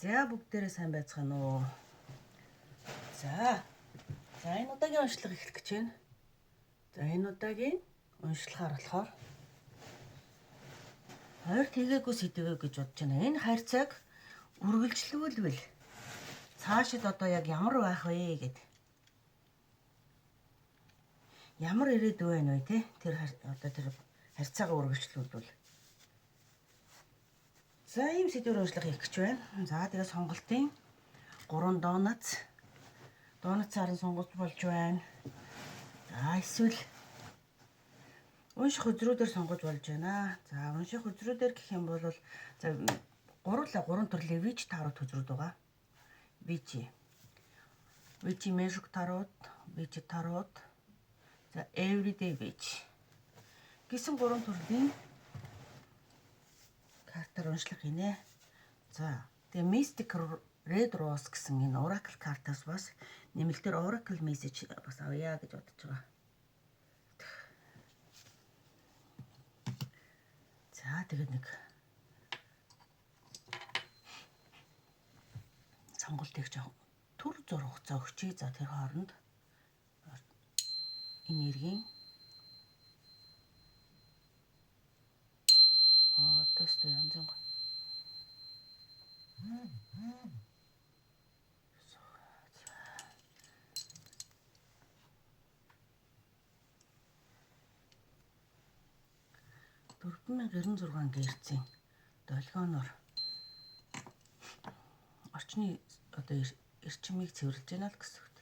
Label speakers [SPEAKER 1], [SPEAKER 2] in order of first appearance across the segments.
[SPEAKER 1] За бүгдээрээ сайн байцгаана уу. За энэ удаагийн уншлага эхлэх гэж байна. За энэ удаагийн уншлагаар болохоор ойр тэгээгүй сэдвээ гэж бодож байна. Энэ харьцааг үргэлжлүүлвэл цаашид одоо яг ямар байх вэ гэд. Ямар ирээдүй байна вэ те? Тэр харьцаагаа үргэлжлүүлвэл. За ийм сэдвээр уншлага хийх гэж байна. За тэгээ сонголтын 3 донацаар сонголт болж байна. За эсвэл унших үзрүүдээр сонгож болж байна. За унших үзрүүдээр гэх юм бол за 3 төрлийн вич тарот үзрүүд байгаа. Вичи мэжик тарот, вич тарот, за everyday witch гэсэн 3 төрлийн картаар уншлах гинэ. За тэгээ Mystic Red Rose гэсэн энэ Oracle картаас бас нэмэлтээр Oracle message бас авъя гэж бодож байгаа. За тэгээд нэг сонголтыг жоох төр зур хугацаа өгчий. За тэр хооронд энергийн тест янз бүр. $4,096 гэрцэн долгионоор орчны одоо эрчимийг цэвэрлж байна л гэсэн үг.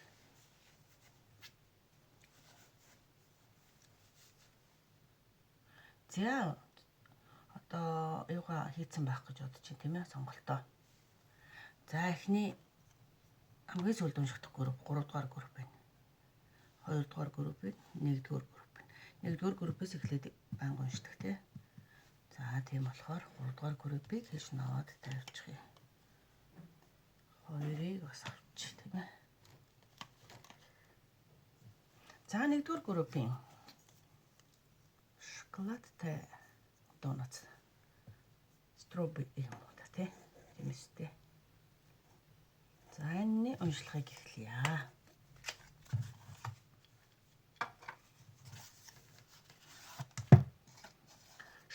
[SPEAKER 1] За одоо юугаа хийцэн байх гэж бодож байна тийм ээ сонголтоо. За эхний хамгийн сүүлд унших групп 3 дугаар групп байна. 2 дугаар групп байна. 1 дугаар групп байна. 1 дугаар группээс эхлээд банг уншдаг тийм. За тийм болохоор 3 дугаар группийг хийж наваад тавьчих юм. 2-ыг бас авчих тийм ээ. За 1 дугаар группийн шоколадтай донат стробери юм уу та тийм ээ. За энэ уншлагыг эхлэе.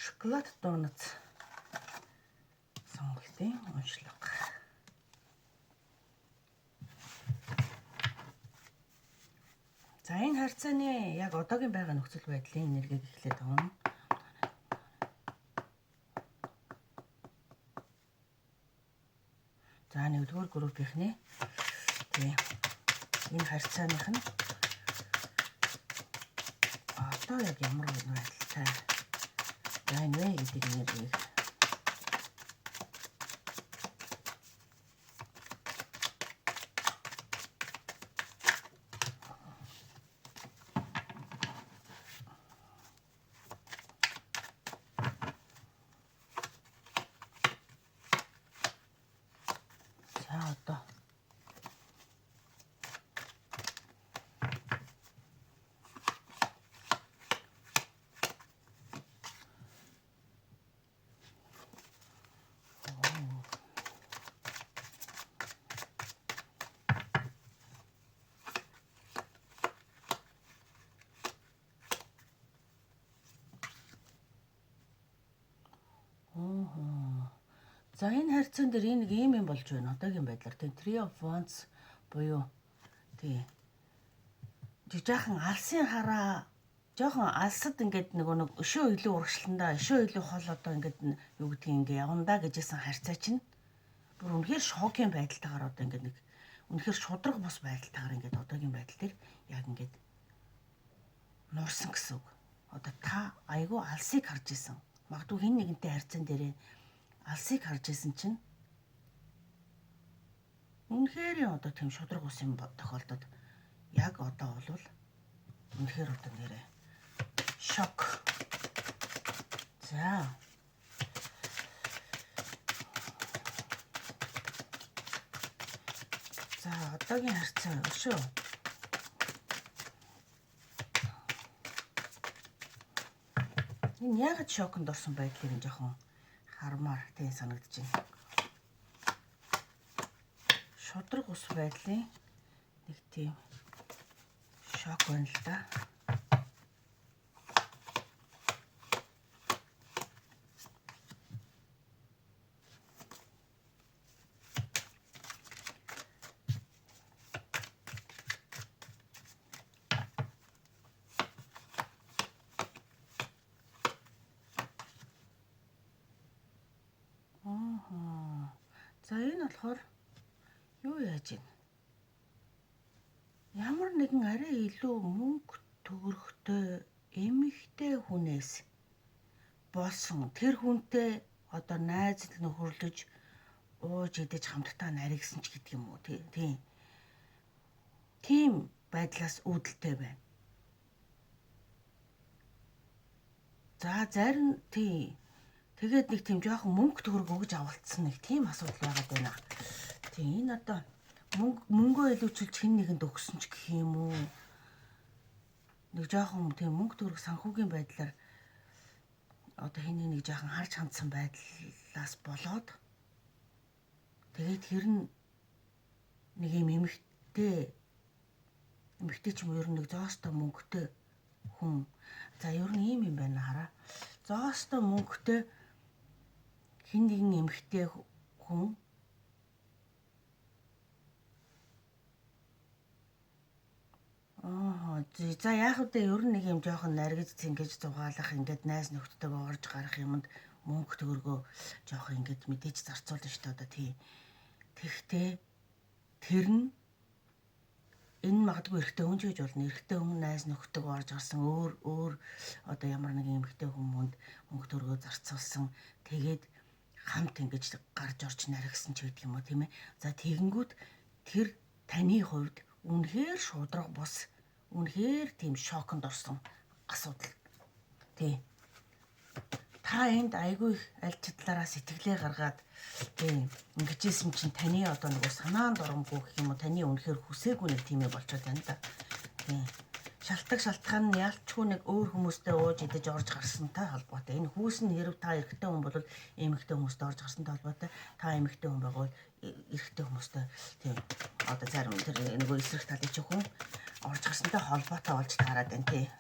[SPEAKER 1] Шоколад донат сонголтын уншлага. За энэ харьцааны яг одоогийн байгаа нөхцөл байдлын энергийг эхлээд авна. За 1-р группийнхний тийм энэ харьцааных нь одоо яг ямар байдалтай байна вэ гэдэг энергийг одоо за энэ харьцаан дээр нэг юм болж байна. Одоогийн байдлаар тийм Three of Wands буюу тийм жижигхан алсын хараа жоохон алсад ингээд нэг өшөө илүү урагшландаа өшөө илүү хол одоо ингээд юу гэдгийг ингээд явандаа гэжсэн харьцаа чинь бүр үнэхээр шокийн байдалтайгаар одоо ингээд нэг үнэхээр шудраг бус байдалтайгаар ингээд одоогийн байдал дээр яг ингээд нуурсан гэсэн үг. Одоо та айгүй алсыг харж исэн. Магадгүй хин нэгэнтэй харьцаан дээрээ алсыг харж исэн чинь үнэхээр одоо тийм шудраг ус юм тохиолдод яг одоо бол үнэхээр одоо нэрээ шок. За одоогийн харьцаа өшөө энэ яг шоконд орсон байдлыг жоохон хармаар тийм санагдаж байна. шудраг ус байдлын нэг тийм шок байна л да. За энэ болохоор юу яаж ийн? Ямар нэгэн арай илүү мөнгө төгрөгтэй эмэгтэй хүнээс болсон тэр хүнтэй одоо найзал нөхөрлөж ууж идэж хамтдаа наригсан ч гэдэг юм уу тийм байдлаас үүдэлтэй байна. За зарим тэгээд нэг тийм жоохон мөнгө төгрөг өгж авалтсан нэг тийм асуудал байгаад байна. Энэ одоо мөнгөө илүүчилж хэн нэгэнд өгсөн ч гэх юм уу? Нэг жоохон тийм мөнгө төгрөг санхүүгийн байдлаар одоо хэн нэг жоохон харж хандсан байдлаас болоод тэгээд тэр нь нэг юм эмэгтэй ч юм уу ер нь нэг зоостой мөнгөтэй хүн. За ер нь ийм юм байна хараа. Зоостой мөнгөтэй хэн нэгэн эмэгтэй хүн за яах вэ ер нь нэг юм жоохон наргиж цэнгэж зугаалах ингээд найз нөхдөдөө орж гарах юмд мөнгө төгрөгөө жоохон ингээд мэдээж зарцуулна шүү дээ одоо тий. Тэгтээ тэр нь энэ магадгүй эрэгтэй хүн ч гэж болно. Эрэгтэй хүн найз нөхдөдөө орж гарсан өөр одоо ямар нэгэн эмэгтэй хүмүүнд мөнгө төгрөгөө зарцуулсан. Тэгээд хамт ингэж гарч орж наригсан ч гэдэг юм уу тийм ээ. За тэгэнгүүт тэр таны хувьд үнэхээр шудраг бус үнэхээр тийм шоконд орсон асуудал. Тий. Та энд айгүй их аль чадлаараа сэтгэлээ гаргаад тийм ингэжсэн чинь таны одоо нэг санаанд оромгүй гэх юм уу таны үнэхээр хүсээгүй нэг тийм ээ болчиход байна да. Тийм. Шалтгаан нь ялчгүй нэг өөр хүмүүстэй ууж идэж орж гарсантай холбоотой. Энэ хүүс нь хэрв та эрэгтэй хүн бол эмэгтэй хүмүүстэй орж гарсантай холбоотой. Та эмэгтэй хүн байгавал эрэгтэй хүмүүстэй тийм одоо зарим тэр нөгөө эсрэг талын ч хүн орж гарсантай холбоотой болж таарад байна тий.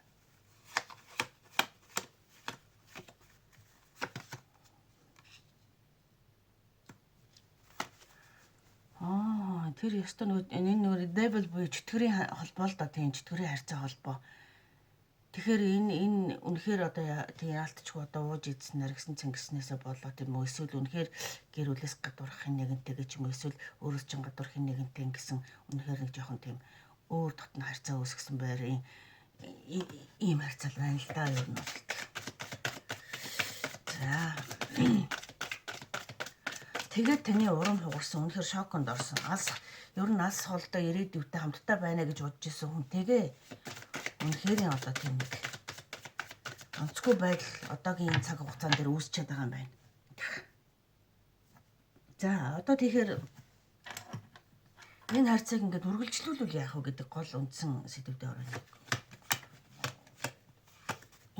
[SPEAKER 1] Тэр ёстой нөгөө devil буюу чөтгөрийн холбоо л да тийм чөтгөрийн харьцаа холбоо. Тэгэхээр энэ үнэхээр одоо тийм яалтчгүй одоо ууж идсэн наргсан цэнгснээсээ болоо тийм үү эсвэл үнэхээр гэр бүлээс гадуурх хэн нэгэнтэйгээ ч юм уу эсвэл өөрөөс чинь гадуурх хэн нэгэнтэй гэсэн үнэхээр нэг жоохон тийм өөр дотн харьцаа үүсгэсэн байрын ийм харьцаа байна л да ер нь бол. За тэгээд таны урам хугарсан үнэхээр шоконд орсон. Ер нь алс холдоо ирээдүйтэй хамтдаа байна гэж бодож исэн хүнтэйгээ үнэхээр одоо тийм нэг онцгүй байдал одоогийн энэ цаг хугацаан дээр үүсчихэд байгаа юм байна. За одоо тэгэхээр энэ харьцааг ингээд үргэлжлүүлвэл яах вэ гэдэг гол үндсэн сэдвүүдэд орно.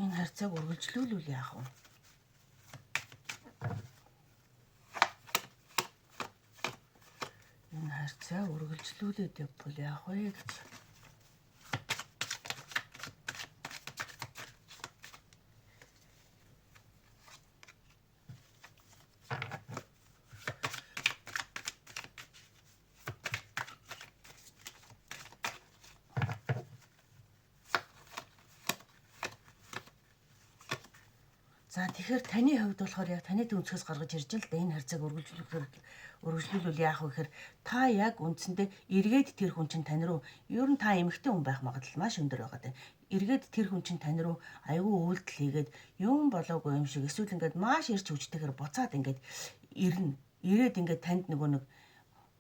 [SPEAKER 1] Энэ харьцааг үргэлжлүүлвэл яах вэ? Энэ харьцаа үргэлжлүүлээд явбал яах вэ гэж. За тэгэхээр таны хувьд болохоор яг таны төвчгөөс гаргаж ирж л да энэ харьцааг үргэлжлүүлвэл яах вэ гэхээр та яг үндсэндээ эргээд тэр хүн чинь тань руу ер нь та эмэгтэй хүн байх магадлал маш өндөр байгаа даа. Эргээд тэр хүн чинь тань руу аюу үйлдэл хийгээд юм болоогүй юм шиг эсвэл ингээд маш ирж хүчтэйгээр буцаад ингээд ирээд ингээд танд нөгөө нэг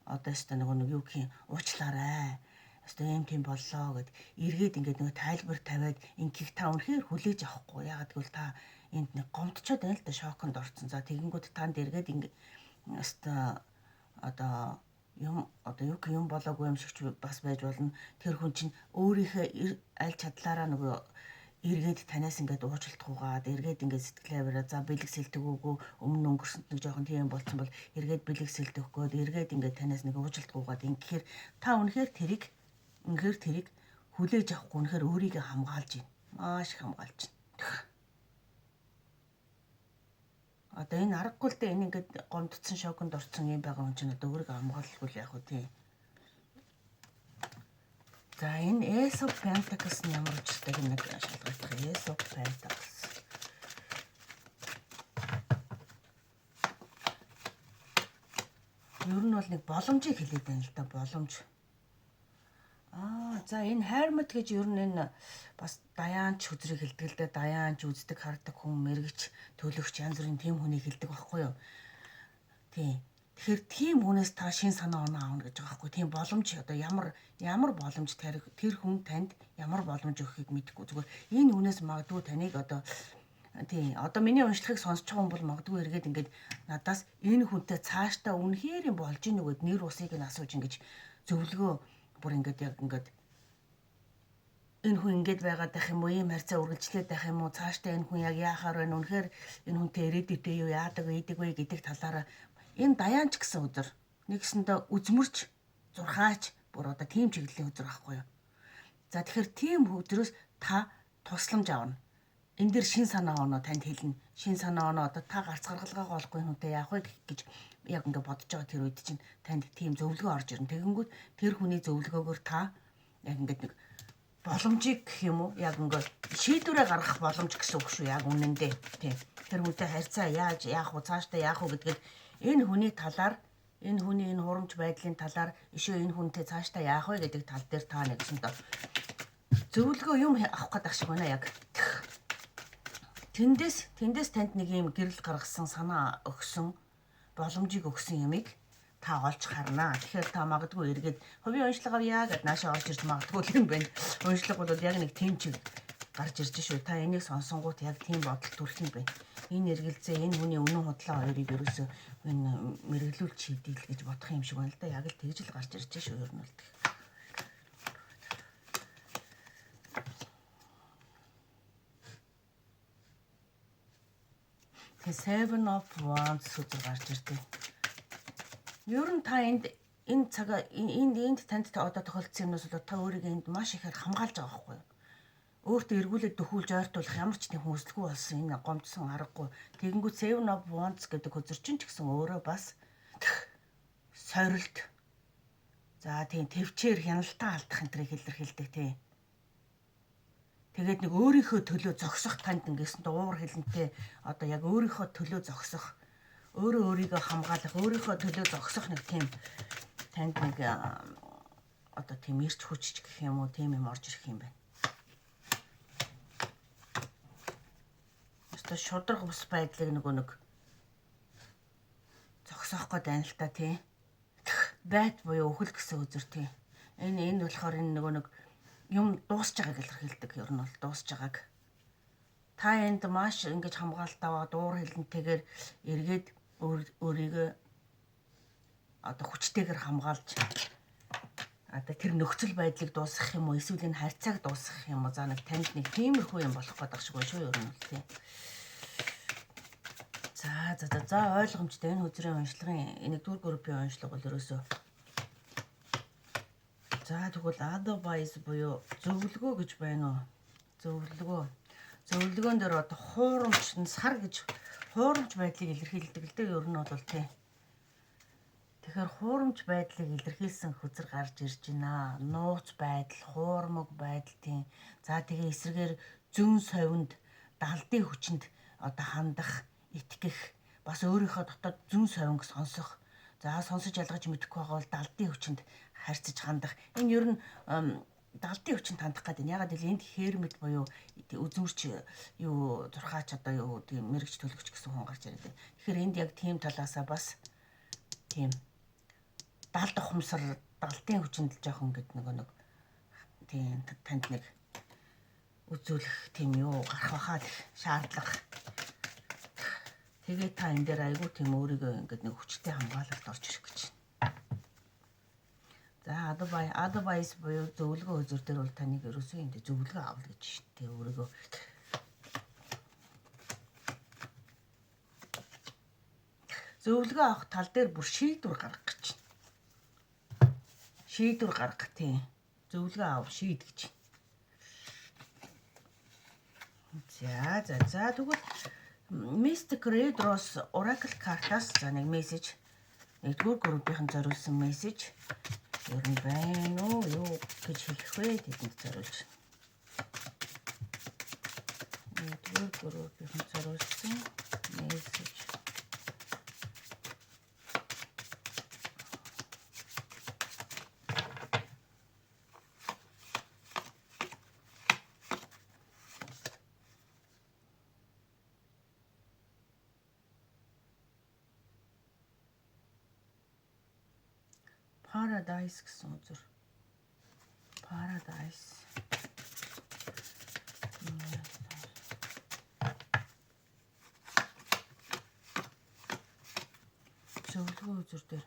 [SPEAKER 1] одоо өстой нөгөө нэг юу гэх юм уучлаарай. Өстой юм тийм боллоо гэд эргээд ингээд нөгөө тайлбар тавиад ингийг та үнэхээр хүлээж авахгүй. Ягаад гэвэл та энд нэг гомдчоод байна л да шоконд орсон. За тэгэнгүүт танд эргээд ингээд өстой одоо юм болоогүй юм шиг ч бас байж болно. Тэр хүн чинь өөрийнхөө аль чадлаараа нөгөө эргээд танаас ингээд уучлалтгүйгаад эргээд ингээд сэтгэлээ аваараа за бэлэг сэлдэг үгүй өмнө өнгөрсөнд нэг жоохон тийм болсон бол эргээд бэлэг сэлдэх гээд эргээд ингээд танаас нэг уучлалтгүйгаад ингээд та үнэхээр тэрийг хүлээж авахгүй үнэхээр өөрийгөө хамгаалж байна. Маш их хамгаалж байна. Одоо энэ аргагүй л дээ энэ ингээд гомдсон шоконд орсон юм байгаа хүн чинь одоо өөрийгөө хамгаалахгүй л яг уу тий. За энэ Ace of Pentacles нь ямар учиртай нэг шалгах Ace of Pentacles. Ер нь бол нэг боломжийг хэлээд байна л да, боломж. За энэ Hermit гэж ер нь энэ бас даяанч хүзрийг хэлдэг л да, даяанч үздэг хардаг хүн, мэрэгч, төлөгч янз бүрийн тийм хүнийг хэлдэг байхгүй юу? Тий. Тэгэхээр тийм хүнээс та шин санаа оноо аавна гэж байгаа байхгүй. Тийм боломж одоо ямар боломж тэр хүн танд ямар боломж өгөхийг мэдэхгүй. Зүгээр энэ хүнээс магадгүй таныг одоо тий одоо миний уншлагыг сонсч байгаа хүн бол магадгүй эргээд ингээд надаас энэ хүнтэй цаашдаа үнэхээр юм болж ийн үгэд нэр усыг нь асууж ингэж зөвлөгөө бүр ингээд яг ингээд энэ хүн ингэж байгаад байх юм уу, ийм харьцаа үргэлжлээд байх юм уу, цаашдаа энэ хүн яг яахаар байна, үнэхээр энэ хүнтэй ирээдүйдээ юу яадаг вэ гэдэг талаараа энэ даяанч гэсэн өдөр нэгсэндээ үзмөрч зурхаач бүр одоо тийм чиглэлийн өдөр байхгүй юу. За тэгэхээр тийм өдрөөс та тусламж авна. Энэ дэр шин санаа оноо танд хэлнэ. Шин санаа оноо одоо та гарц гаргалгаагаа олохгүй хүнтэй яах вэ гэж яг ингээд бодож байгаа тэр үед чинь танд тийм зөвлөгөө орж ирнэ. Тэгэнгүүт тэр хүний зөвлөгөөгөөр та яг ингээд нэг боломжийг гэх юм уу яг ингээд шийдвэрээ гаргах боломж гэсэн үг шүү яг үнэндээ. Тийм. Тэр хүнтэй харьцаа яаж яах вэ, цаашдаа яах вэ гэдгээд энэ хүний талаар энэ хүний энэ хурамч байдлын талаар ишөө энэ хүнтэй цаашдаа яах вэ гэдэг тал дээр та нэгсэн доо зөвлөгөө юм авах гэдэг шиг байна яг. Тэндээс танд нэг юм гэрэл гаргасан санаа өгсөн боломжийг өгсөн ямиг та олж харнаа. Тэгэхээр та магадгүй эргээд хувийн уншлага авъя гэд наашаа орж ирж магадгүй юм байна. Уншлага бол яг нэг тийм чиг гарч ирж шүү. Та энийг сонсонгууд яг тийм бодол төрөх юм байна. Энэ эргэлзээ энэ хүний үнэн худлаа хоёрыг ерөөсөө энэ мэрэглүүлж шийдэл гэж бодох юм шиг байна л да. Яг л тэгж л гарч ирж шүү ер нь л. Тэгээ Seven of Wands үзэр гарч ирдэг. Ер нь та энэ цагаа энд танд одоо тохиолдсон юмнаас бол та өөрийгөө энд маш ихээр хамгаалж байгаа байхгүй юу? Өөртөө эргүүлээд дөхүүлж ойртуулах ямар ч тийм хүсэлгүй болсон энэ гомдсон аргагүй. Тэгэнгүүт Seven of Wands гэдэг хөзөрчин ч гэсэн өөрөө бас сорилт. За тийм төвчээр хяналтаа алдах энэ төрийг илэрхийлдэг тийм. Тэгээд нэг өөрийнхөө төлөө зогсох танд ингэсэн дуур хэлэнтэй одоо яг өөрийнхөө төлөө зогсох, өөрийгөө хамгаалах, өөрийнхөө төлөө зогсох нэг тийм танд нэг одоо тийм ирч хүч гэх юм уу тийм юм орж ирэх юм байна. Одоо шудраг ус байдлыг нэг зогсоох гээд байна л та тий. Байт буюу өхөл гэсэн үзэр тий. Энэ болохоор энэ нэг юм дуусч байгааг илэрхийлдэг ер нь бол дуусч байгааг. Та энд маш ингэж хамгаалтаа дуур хэлэнтэйгээр эргээд өөрийгөө одоо хүчтэйгээр хамгаалж одоо тэр нөхцөл байдлыг дуусгах юм уу эсвэл энэ харьцааг дуусгах юм уу за нэг танд нэг тиймэрхүү юм болох гэдэг шиг байна шүү ер нь бол тий. За ойлгомжтой энэ хөзрийн уншлагын 1-р группийн уншлага бол ерөөсөө за тэгвэл advice буюу зөвлөгөө гэж байна уу? Зөвлөгөөн дээр одоо хуурамч сар гэж хуурамч байдлыг илэрхийлдэг л дээ ер нь бол тий. Тэгэхээр хуурамч байдлыг илэрхийлсэн хөзөр гарч ирж байна. Нууц байдал, хуурмаг байдал тийм. За тэгээ эсрэгээр зүүн совинд далдын хүчинд одоо хандах, итгэх, бас өөрийнхөө дотоод зүүн совинг сонсох. За сонсож ялгаж мэдэхгүй байгаа бол далдын хүчинд харьцаж хандах. Энэ ер нь далдын хүчинд хандах гэдэг нь ягаад гэвэл энд Hermit буюу үзмэрч юу зурхаач одоо юу тийм мэрэгч төлөгч гэсэн хүн гарч ирээд байна. Тэгэхээр энд яг тийм талаасаа бас тийм далд ухамсар далдын хүчинд л жоохон гэдэг нэг тийм танд нэг үзүүлэх тийм юу гарах байхад шаардлага. Тэгээ та энэ дээр айгүй тийм өөрийгөө ингээд нэг хүчтэй хамгаалалт орж ирэх гэж байна. За advice буюу зөвлөгөө үзүр дээр бол таныг ерөөсөө энэ зөвлөгөө авах гэж шүү дээ. Өөрийгөө зөвлөгөө авах тал дээр бүр шийдвэр гаргах гэж. Шийдвэр гаргах тийм. Зөвлөгөө авах шийдгэж. За тэгвэл Mystic Red-Rose Oracle картаас за нэг мессеж, нэгдүгээр группийн зориулсан мессеж ер нь байна уу юу гэж хэлэх вэ? Тэдэнд зориулж. Нэгдүгээр группийн зориулсан мессеж. Paradise гэсэн үзэр. Paradise. Зөвлөгөө үзэр дээр.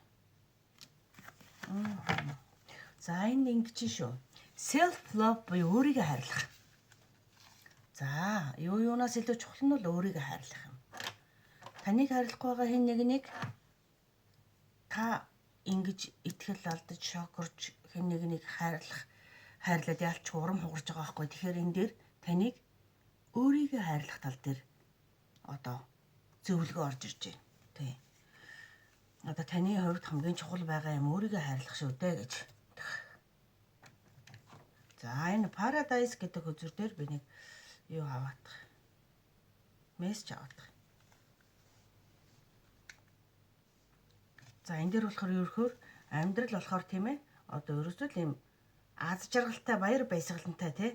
[SPEAKER 1] За энэ ингэж шүү. Self love буюу өөрийгөө хайрлах. За, юунаас илүү чухал нь бол өөрийгөө хайрлах юм. Таныг хайрлахгүй байгаа хэн нэг та ингэж итгэл алдаж шокорж хэн нэг хайрлаад ялч урам хугарч байгаа байхгүй. Тэгэхээр энэ дээр таныг өөрийгөө хайрлах тал дээр одоо зөвлөгөө орж ирж байна. Тий. Одоо таны хувьд хамгийн чухал байгаа юм өөрийгөө хайрлах шүү дээ гэж. За энэ Paradise гэдэг үзүр дээр би нэг юу аваадах. Мессеж аваадах. За энэ дээр болохоор ерөөхөр амьдрал болохоор тийм ээ. Одоо ерөөсөө л юм аз жаргалтай баяр баясгалантай тий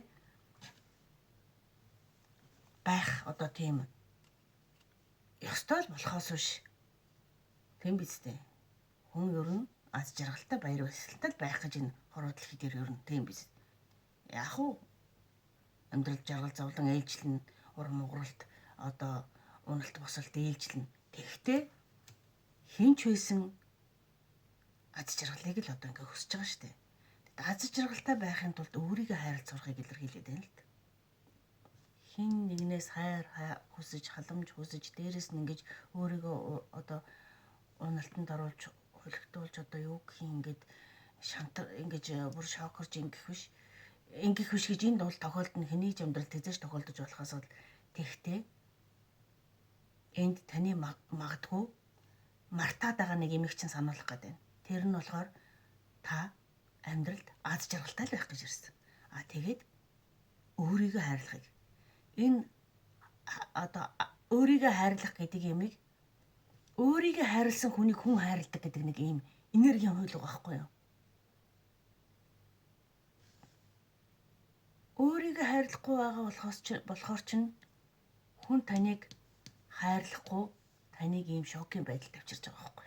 [SPEAKER 1] байх одоо тийм ёстой л болохоос биш. Тийм биз дээ. Хүн ер нь аз жаргалтай баяр баясгалантай байх гэж энэ хорвол хэлээр ер нь тийм биз. Яг уу амьдрал жаргал зовлон ээлжлэн урам угралт одоо уналт босолт ээлжлэн. Тэгэхдээ хинч байсан аз жаргалыг л одоо ингээ хүсэж байгаа шүү дээ. Аз жаргалтай байхын тулд өөрийгөө хайрлах сурахыг илэрхийлээд байна л да. Хин нэгнээс хайр хүсэж, халамж хүсэж, дээрэс нь ингэж өөрийгөө одоо уналтанд оруулж, хөлөгтүүлж одоо юу гэх юм ингээд шантар ингэж бүр шокорж ингэх биш. Ингэх биш гэж энд бол тохиолдол нь хэний ч амьдралд тэзэж тохиолдож болохоос бол тэгтээ энд таны магадгүй мартаад байгаа нэг юмыг чинь сануулах гэдэг байна. Тэр нь болохоор та амьдралд аз жаргалтай байх гэж ирсэн. Тэгээд өөрийгөө хайрлахыг. Энэ одоо өөрийгөө хайрлах гэдэг юмыг өөрийгөө хайрлсан хүнийг хүн хайрладаг гэдэг нэг ийм энергийн хууль байгаа байхгүй юу? Өөрийгөө хайрлахгүй байгаа болохоор чинь хүн таныг хайрлахгүй таныг ийм шокийн байдалд авчирч байгаа байхгүй.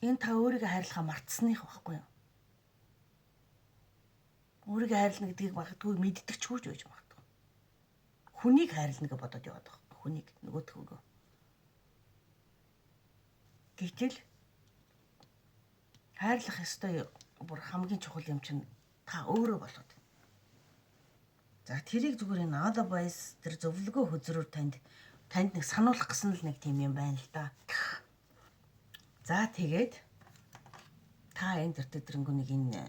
[SPEAKER 1] Энэ та өөрийгөө хайрлахаа мартсаных байхгүй юу? Өөрийгөө хайрлна гэдгийг магадгүй мэддэг ч хүч байж магадгүй. Хүнийг хайрлна гэж бодоод яваад байгаа. Хүнийг нөгөөдхөгөө. Гэтэл хайрлах ёстой бүр хамгийн чухал юм чинь та өөрөө болоод. За тэрийг зүгээр энэ advice тэр зөвлөгөө хөзрөөр танд нэг сануулах гэсэн л нэг тийм юм байна л да. За тэгээд та энэ тэртэрнгүү нэг энэ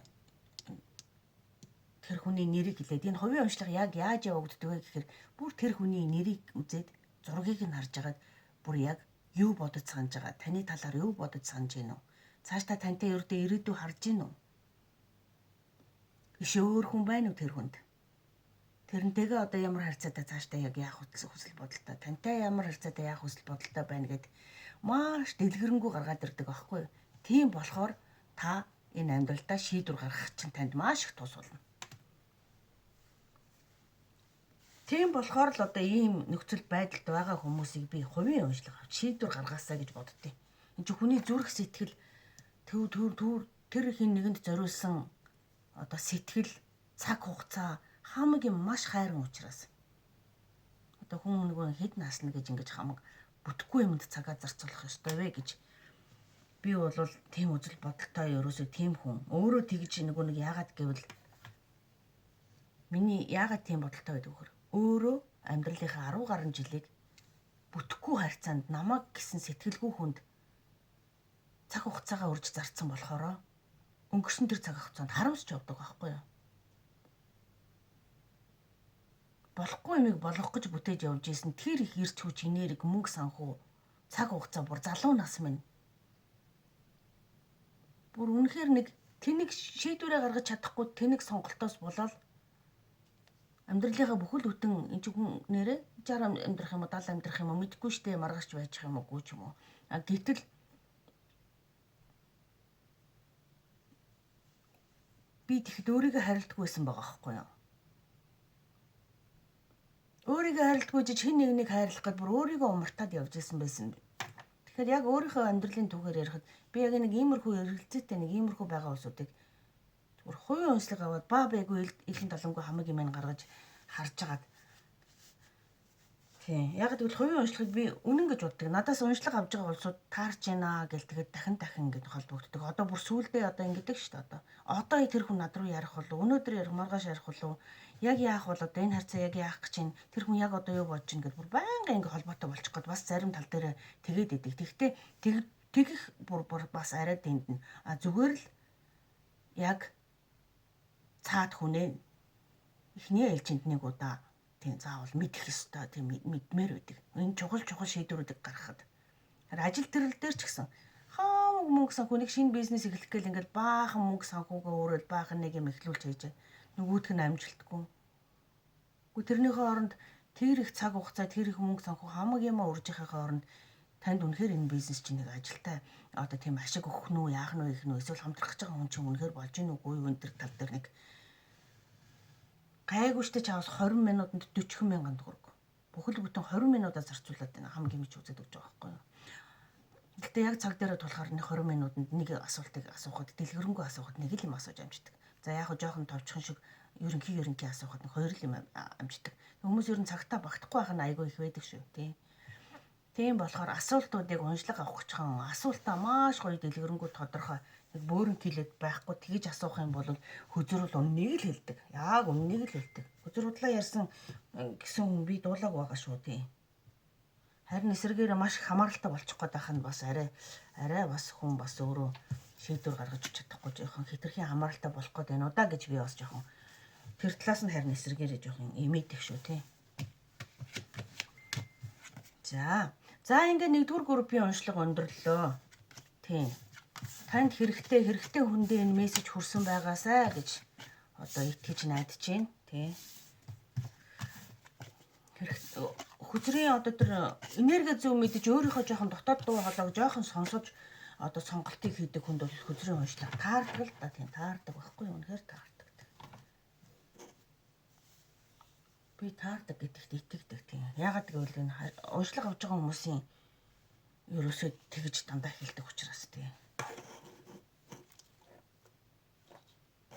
[SPEAKER 1] тэр хүний нэрийг хэлээд энэ хувийн уншлага яг яаж явагддаг вэ гэхээр бүр тэр хүний нэрийг үзээд зургийг нь харж агаад бүр яг юу бодож санаж байгаа, таны талаар юу бодож санаж гинэ үү? Цаашдаа тантай ердөө ирээдүй харж гинэ үү? Иш өөр хүн байна уу тэр хүнд? Тэрнтэйгээ одоо ямар харьцаатай цаашдаа яг яах хүсэл бодолтой, тантай ямар харьцаатай яах хүсэл бодолтой байна гэд маш дэлгэрэнгүй гаргаад ирдэг аахгүй юу? Тийм болохоор та энэ амьдралдаа шийдвэр гаргах чинь танд маш их тус болно. Тийм болохоор л одоо ийм нөхцөл байдалд байгаа хүмүүсийг би хувийн уншлага авч шийдвэр гаргаасаа гэж боддتي. Энд чинь хүний зүрх сэтгэл тэр хин нэгэнд зориулсан одоо сэтгэл цаг хугацаа хамаг юм маш хайран учраас. Одоо хүн нөгөө хэд насна гэж ингэж хамаг бүтэхгүй юмд цагаа зарцуулах ёстой вэ гэж би бол тийм үзэл бодолтой ерөөсөө тийм хүн. Өөрөө тэгж нэг яагаад гэвэл миний яагаад тийм бодолтой байдаг вөхөр. Өөрөө амьдралынхаа 10 гаруй жилийг бүтэхгүй харьцаанд намайг гэсэн сэтгэлгүй хүнд цаг хугацаагаа өрж зарцсан болохоор өнгөрсөн тэр цаг хугацаанд харамсч явдаг байхгүй юу? Болохгүй юмыг болгох гэж бүтээж явж исэн тэр их эрч хүч энерги мөнгө санхүү цаг хугацаа бүр залуу нас минь бүр үнэхээр нэг тэнэг шийдвэрээ гаргаж чадахгүй тэнэг сонголтоос болоод амьдралынхаа бүхэл бүтэн энэ ч хүн нэрэ 60 амьдрах юм уу 70 амьдрах юм уу мэдэхгүй штэ маргаарч байж юм уу ч юм уу. А гэтэл би тэгэхэд өөрийгөө харилдаггүйсэн байгаа байхгүй юу? Өөрийгөө харилдаггүй жиж хэн нэгнийг хайрлах гэд бүр өөрийгөө умартаад явж исэн байсан. Тэгэхээр яг өөрийнхөө амьдралын түүхээр ярихад би яг нэг иймэрхүү эргэлзээтэй нэг иймэрхүү байгаа улсуудыг зүгээр хувийн онцлог аваад ба байггүй илэн толонгүй хамаг юм гаргаж харж агаад тийм яг тэгвэл хувийн онцлогыг би үнэн гэж боддог. Надаас уншлага авж байгаа улсууд таарч байна гэл тэгээд дахин ингэж холбогддог. Одоо бүр сүүлдээ одоо ингэдэг шүү дээ. Одоо тэр хүн над руу ярих болов өнөөдөр ярих маргааш ярих болов яг яах бол одоо энэ харьцаа яг яах гэж чинь тэр хүн яг одоо юу бодож ин гэдээ бүр байнга ингэ холбоотой болчих гээд бас зарим тал дээр тэгээд идэг. Тэгтээ тэгэх бүр бас арай дэндэн. А зүгээр л яг цаад хүнээ эхний ээлжинд нэг удаа тийм заавал мэдэх ёстой тийм мэдмээр байдаг. Энэ чухал шийдвэрүүдийг гаргахад. Ажил төрөл дээр ч гэсэн хаамаг мөнгө санхүүнийг шинэ бизнес эхлэх гээл ингээд баахан мөнгө санхүүгээ өөрөөл баахан нэг юм эхлүүлж хийж нөгөөдг нь амжилтгүй. Гэхдээ тэрнийхээ оронд тэр их цаг хугацаа тэр их мөнгө санхүү хамаг юмаа урьжихын оронд танд үнэхээр энэ бизнес чинь нэг ажилтай одоо тийм ашиг өгөх нь үү яах нь вэ эсвэл хамтрах гэж байгаа хүн чинь үнэхээр болж ийн үгүй юу энэ төр тал дээр нэг гайгүйчтэй чавс 20 минутанд 40 мянган төгрөг. Бүхэл бүтэн 20 минутаа зарцуулаад байна хамгийн мэж үзээд өгч байгаа байхгүй юу. Гэхдээ яг цаг дээрээ тулахаар нэг 20 минутанд нэг асуултыг асуухад дэлгэрэнгүй асуухад нэг л юм асууж амждаг. За яг жоохон товчхон шиг ерөнхий асуухад нэг хоёр л юм амждаг. Хүмүүс ер нь цагтаа багтахгүй байх нь айгүй их байдаг шүү тий. Тийм болохоор асуултуудыг уншлага авах гчиххан асуултаа маш гоё дэлгэрэнгүй тодорхой яг бөөрн килэд байхгүй тэгж асуух юм бол хөзөрөл үннийг л хэлдэг. Яг үннийг л хэлдэг. Хөзөрөдлөө ярьсан гэсэн хүн би дуулааг байгаа шүү тий. Харин эсрэгээр маш их хамааралтай болчих гээд байх нь бас арай бас хүн бас өөрөө шийдвэр гаргаж чадахгүй жоохон хитрхийн хамааралтай болох гээд байна уу да гэж би бас жоохон тэр талаас нь харин эсрэгээр жоохон эмээдэг шүү тий. За ингээд нэгдүгээр группийн уншлага өндөрлөө. Тийм. Танд хэрэгтэй хүндээ энэ мессеж хүрсэн байгаасай гэж одоо итгэж найдаж байна. Тийм. Хүчрийн одоо тэр энерги зөв мэдэж өөрийнхөө жоохон дотоод дуу хоолойг жоохон сонсож одоо сонголтыг хийдэг хүнд бол хүчрийн уншлага таардаг л да. Тийм таардаг байхгүй юу? Үнэхээр таардаг. Би таардаг гэдэгт итгэдэг тийм. Ягаад гэвэл энэ уншлага авж байгаа хүмүүсийн ерөөсөө тэгж дандаа хэлдэг учраас тийм.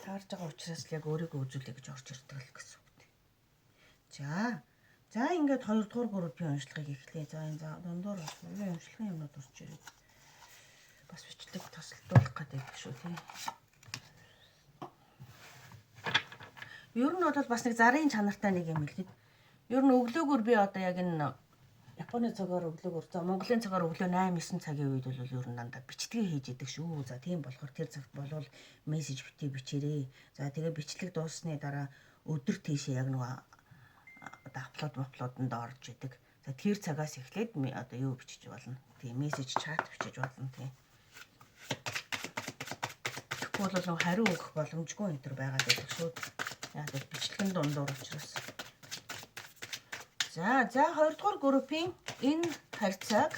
[SPEAKER 1] Таарж байгаа учраас л яг өөрийгөө үзүүлээ гэж орж ирдэг л гэсэн үг тийм. За ингээд 2 дугаар группийн уншлагыг эхлэе. За энэ дундуур хувийн уншлагын юмнууд орж ирээ. Бас бичлэг тасалдуулах гэдэг шүү тийм. Ер нь бол бас нэг зарын чанартай нэг юм хэлгээд. Ер нь өглөөгөр би одоо яг энэ Японы цагаар өглөөгөр за Монголын цагаар өглөө 8-9 цагийн үед бол ер нь дандаа бичлэгээ хийж идэг шүү. За тийм болохоор тэр цагт болвол мессеж бичээрэй. За тэгээ бичлэг дууссаны дараа өдөр тийшээ яг нөгөө апплодд орж идэг. За тэр цагаас эхлээд одоо юу бичиж болно. Тийм мессеж чат бичиж болно тийм. Тэгвэл бол хариу өгөх боломжгүй энэ төр байгаад байдаг шүү. Яг л бичлэгэн дундуур учраас. За 2 дугаар группийн энэ харьцааг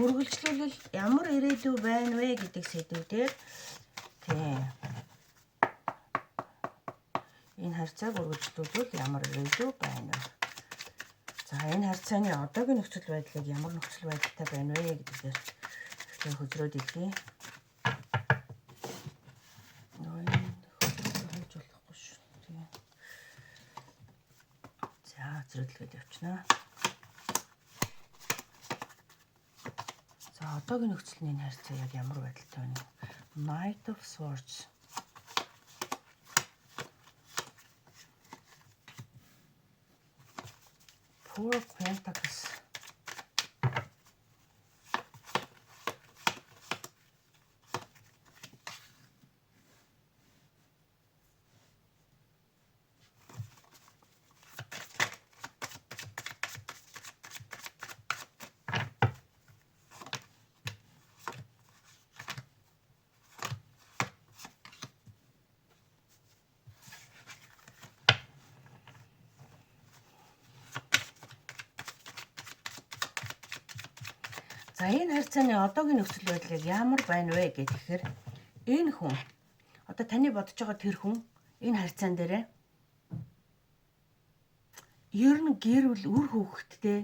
[SPEAKER 1] үргэлжлүүлэл ямар ирээдүй байна вэ гэдэг сэдвээр тийм. Энэ харьцааг үргэлжлүүлвэл ямар ирээдүй байна вэ? За энэ харьцааны одоогийн нөхцөл байдлыг ямар нөхцөл байдалтай байна вэ гэдгээр ихтэй хөзрөөд илгий. Зэрэглээд явчихна. За За одоогийн нөхцөл энэ харьцаа яг ямар байдалтай байна? Knight of Swords. Four of Pentacles. За энэ харьцааны одоогийн нөхцөл байдал ямар байна вэ гэхээр энэ хүн одоо таны бодож байгаа тэр хүн энэ харьцаан дээрээ ер нь гэр бүл үр хүүхэдтэй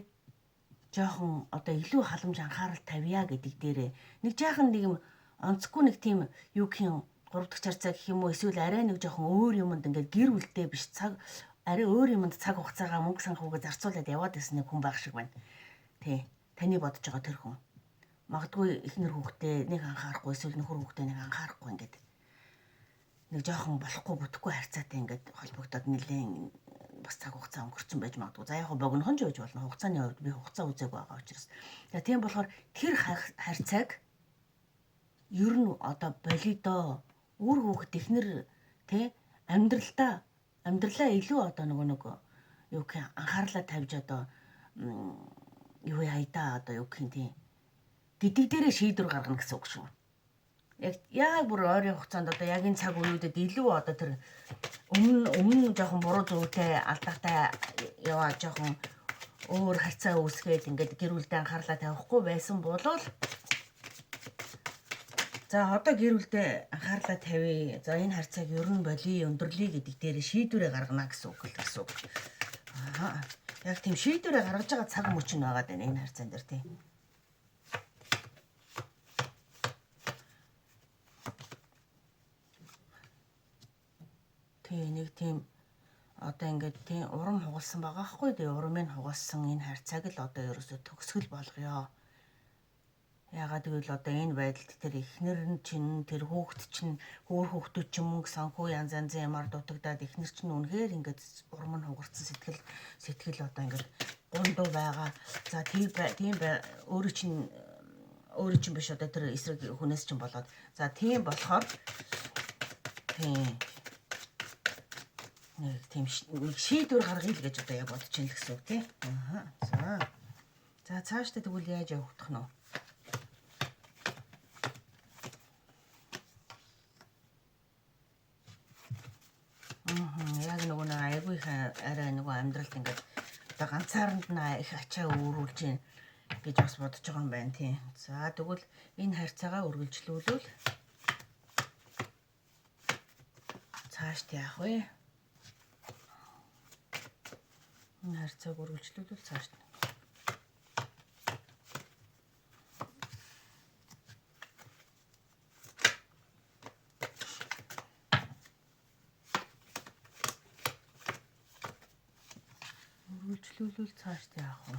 [SPEAKER 1] жоохон одоо илүү халамж анхаарал тавья гэдэг дээрээ нэг жаахан нэг юм онцгүй нэг тийм юу гэх юм 3 дахь чарцаа гэх юм уу эсвэл арай нэг жоохон өөр юмд ингээд гэр бүлтэй биш цаг арай өөр юмд цаг хугацаагаа мөнгө санхугаа зарцуулаад яваад гэсэн нэг хүн байх шиг байна. Тий. Таны бодож байгаа тэр хүн магадгүй ихнэр хүүхдээ нэг анхаарахгүй эсвэл нөхөр хүүхдээ нэг анхаарахгүй ингээд нэг жоохон болохгүй бүтэхгүй харьцаатай ингээд холбогдоод нэлээд бас цаг хугацаа өнгөрцөн байж магадгүй. За яг богинохон ч байж болно. Хугацааны хувьд би хугацаа үзег байгаа учраас. За тийм болохоор тэр харьцааг ер нь одоо болидоо үр хүүхэд ихнэр тий амьдралаа илүү одоо нэг юу гэх анхаарлаа тавьж одоо юу яйда одоо юу гэх юм тий гэдэг дээрээ шийдвэр гаргана гэсэн үг шүү. Яг бүр ойрын хугацаанд одоо яг энэ цаг үеүүдэд илүү одоо тэр өмнө жоохон буруу зүйтэй алдаатай яваа жоохон өөр харьцаа үүсгээд ингээд гэр бүлдээ анхаарлаа тавихгүй байсан болол за одоо гэр бүлдээ анхаарлаа тавья. За энэ харьцааг ер нь болий өндөрлөе гэдэг дээрээ шийдвэрээ гаргана гэсэн үг л гэсэн үг. Яг тийм шийдвэрээ гаргаж байгаа цаг мөч нь байгаа даа энэ харьцаан дээр тийм. Нэг тийм одоо ингээд тийм урам хугалсан байгаа хгүй дээ урамыг хугалсан энэ харьцааг л одоо ерөөсө төгсгөл болгоё. Ягаад гэвэл одоо энэ байдалд тэр эхнэр нь чинь тэр хүүхэд чинь хөөр хүүхдүүд чинь мөнгө санхүү янз янзын ямар дутагдаад эхнэр чинь үнэхээр ингээд урам нь хугарсан сэтгэл одоо ингээд гундуу байгаа. За тийм өөрөө чинь биш одоо тэр эсрэг хүнээс чинь болоод за тийм болохоор тийм шийдвэр гаргая л гэж одоо яг бодож ин л гэсэн үг тий. За цаашдаа тэгвэл яаж явагдах нь вэ? Яг нөгөө айгүй арай нөгөө амьдралд ингээд одоо ганцаарнд нь их ачаа өөрүүлж гин гэж бас бодож байгаа юм байна тий. За тэгвэл энэ харьцаагаа үргэлжлүүлвэл цаашд яах вэ? Энэ харьцааг үргэлжлүүлвэл цаашд яах вэ?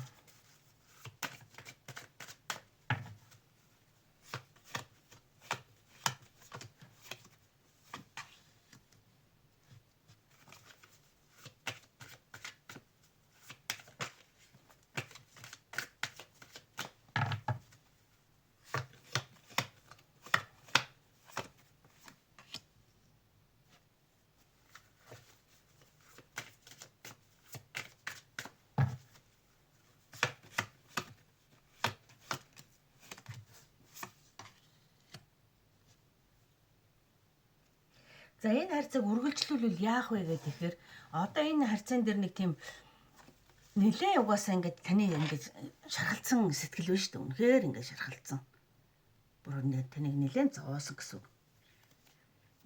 [SPEAKER 1] За энэ харьцааг үргэлжлүүлвэл яах вэ гэхээр одоо энэ харьцаан дээр нэг тийм нэлээ угаасаа ингээд таны ингээд шархалцсан сэтгэл байна шүү дээ. Үнэхээр ингээд шархалцсан. Бүр таныг нэлээд зовоосон гэсэн үг.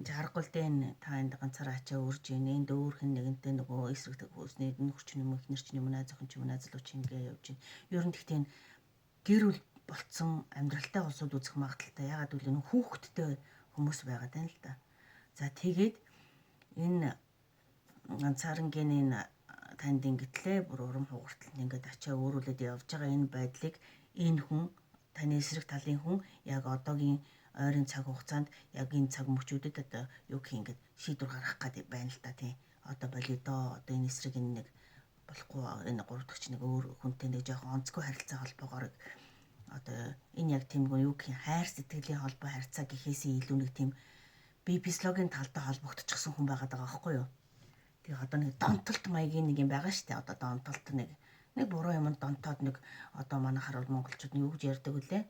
[SPEAKER 1] Жаргал дэн та энд ганцаараа ачаа үрж ийн энд өөрхөн нэгэнтэй нөгөө эсрэг хөөсний нөхөрч юм ихнэрч юм найз охин ч юм найз залууч ингээ явж ийн. Ер нь тэгтээ гэр бүл болцсон амьдралтай улсууд үзэх магадaltaй. Ягаад гэвэл энэ хүүхэдтэй хүмүүс байгаад байна л да. За тэгээд энэ ганцаарангийн энэ танд ингэтлээ бүр урам хугарталд ингээд ачаа өөрүүлээд явж байгаа энэ байдлыг энэ хүн таны эсрэг талын хүн яг одоогийн ойрын цаг хугацаанд яг энэ цаг мөчүүдэд одоо юу гэх ингээд шийдвэр гаргах гэдэг байна л да тий. Одоо болидоо одоо энэ эсрэг энэ нэг болохгүй энэ гурав дахь нэг өөр хүнтэй нэг жоохон онцгой харилцаа холбоогоор одоо энэ яг тийм юу гэх хайр сэтгэлийн холбоо харьцаа гэхээсээ илүү нэг тийм би физиологийн талтай холбогдчихсан хүн байгаад байгаа байхгүй юу. Тэгээ одоо нэг донтолт маягийн нэг юм байгаа шүү дээ. Одоо донтолт нэг буруу юмд донтоод нэг одоо манайхаар бол монголчууд нь юу гэж ярьдаг вүлээ?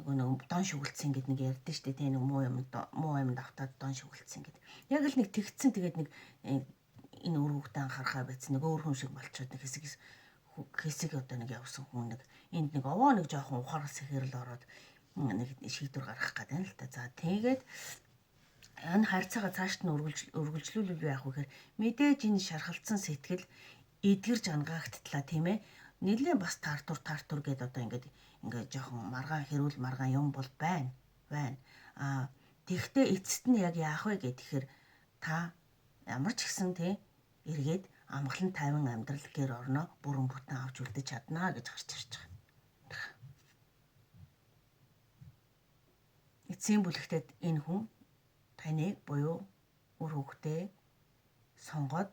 [SPEAKER 1] Нэг дон шүглцсэн гэд нэг ярьдэн шүү дээ. Тэгээ нэг муу юмд автаад дон шүглцсэн гэд. Яг л нэг тэгцэн тэгээд нэг энэ өөр хүүхдээ анхаарахаа байцсан нэг өөр хүн шиг болчиход нэг хэсэг одоо нэг явсан хүн нэг энд нэг овоо нэг жоохон ухаараас ихэрл ороод нэг шийдвэр гаргах гэдэг юм л та. За тэгээд энэ харьцаагаа цаашд нь үргэлжлүүлвэл яах вэ гэхээр мэдээж энэ шархалцсан сэтгэл эдгэрж ангаагттлаа тийм ээ. Нэлээд бас тартур гэдээ одоо ингээд жоохон хэрүүл маргаан юм бол байна. Тэгвэл эцэст нь яг яах вэ гэхээр та ямар ч гэсэн тий эргээд амгалан тайван амьдрал гэр орноо бүрэн бүтэн авч үлдэж чаднаа гэж гарч ирж байгаа. Эцсийн бүлэгтээ энэ хүн таныг буюу үр хүүхдээ сонгоод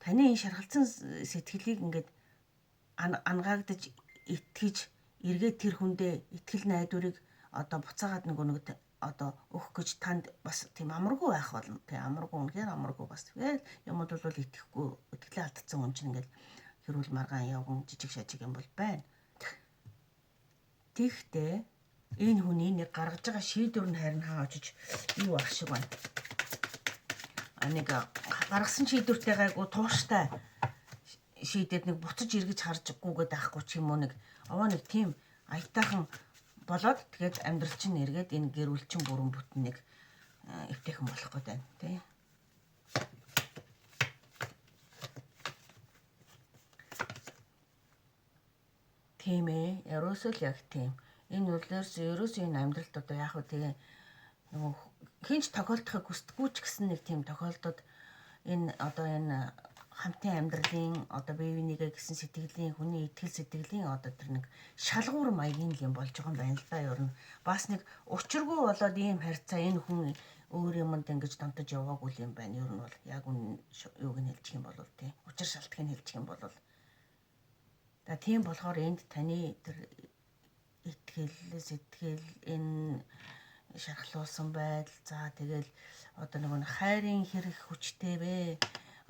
[SPEAKER 1] таны энэ шархалцсан сэтгэлийг ингээд ангаагдаж итгэж эргээд тэр хүндээ итгэл найдварыг одоо буцаагаад нэг одоо өгөх гэж танд бас тийм амаргүй байх болно. Тэг амаргүй үнэхээр амаргүй бас. Тэгээд юмуд бол итгэхгүй итгэлээ алдсан хүн чинь ингээд хэрүүл маргаан явган жижиг шажиг юм бол байна. Тэгтээ энэ хүний нэг гаргаж байгаа шийдвэр нь харин хаа очиж юу ах шиг байна. Нэг гаргасан шийдвэртэй гайгүй тууштай шийдээд нэг буцаж эргэж харжгүйгээд авахгүй ч юм уу нэг овоо нэг тийм аятайхан болоод тэгээд амьдрал чинь эргээд энэ гэр бүл чинь бүрэн бүтэн нэг эвтэйхэн болох гээд байна тий. Тийм ээ, ерөөсөө л яг тийм. Энэ ерөөсөө энэ амьдралд одоо яах вэ тэгээ нөгөө хинч тохиолдохыг хүсдэггүй ч гэсэн нэг тийм тохиолдод энэ одоо энэ хамтын амьдралын одоо бие бинийгээ гэсэн сэтгэлийн хүний итгэл сэтгэлийн одоо тэр нэг шалгуур маягийн юм болж байгаа юм байна л да. Ер нь бас нэг учиргүй болоод ийм харьцаа энэ хүн өөр юмд ингэж донтож яваагүй юм байна. Ер нь бол яг юуг нь хэлчих юм бол тий учир шалтгаан хэлчих юм бол да тийм болохоор энд таны тэр итгэл сэтгэл энэ шархлуулсан байдал за тэгэл одоо нэг хайрын хэрэг хүчтэй вэ?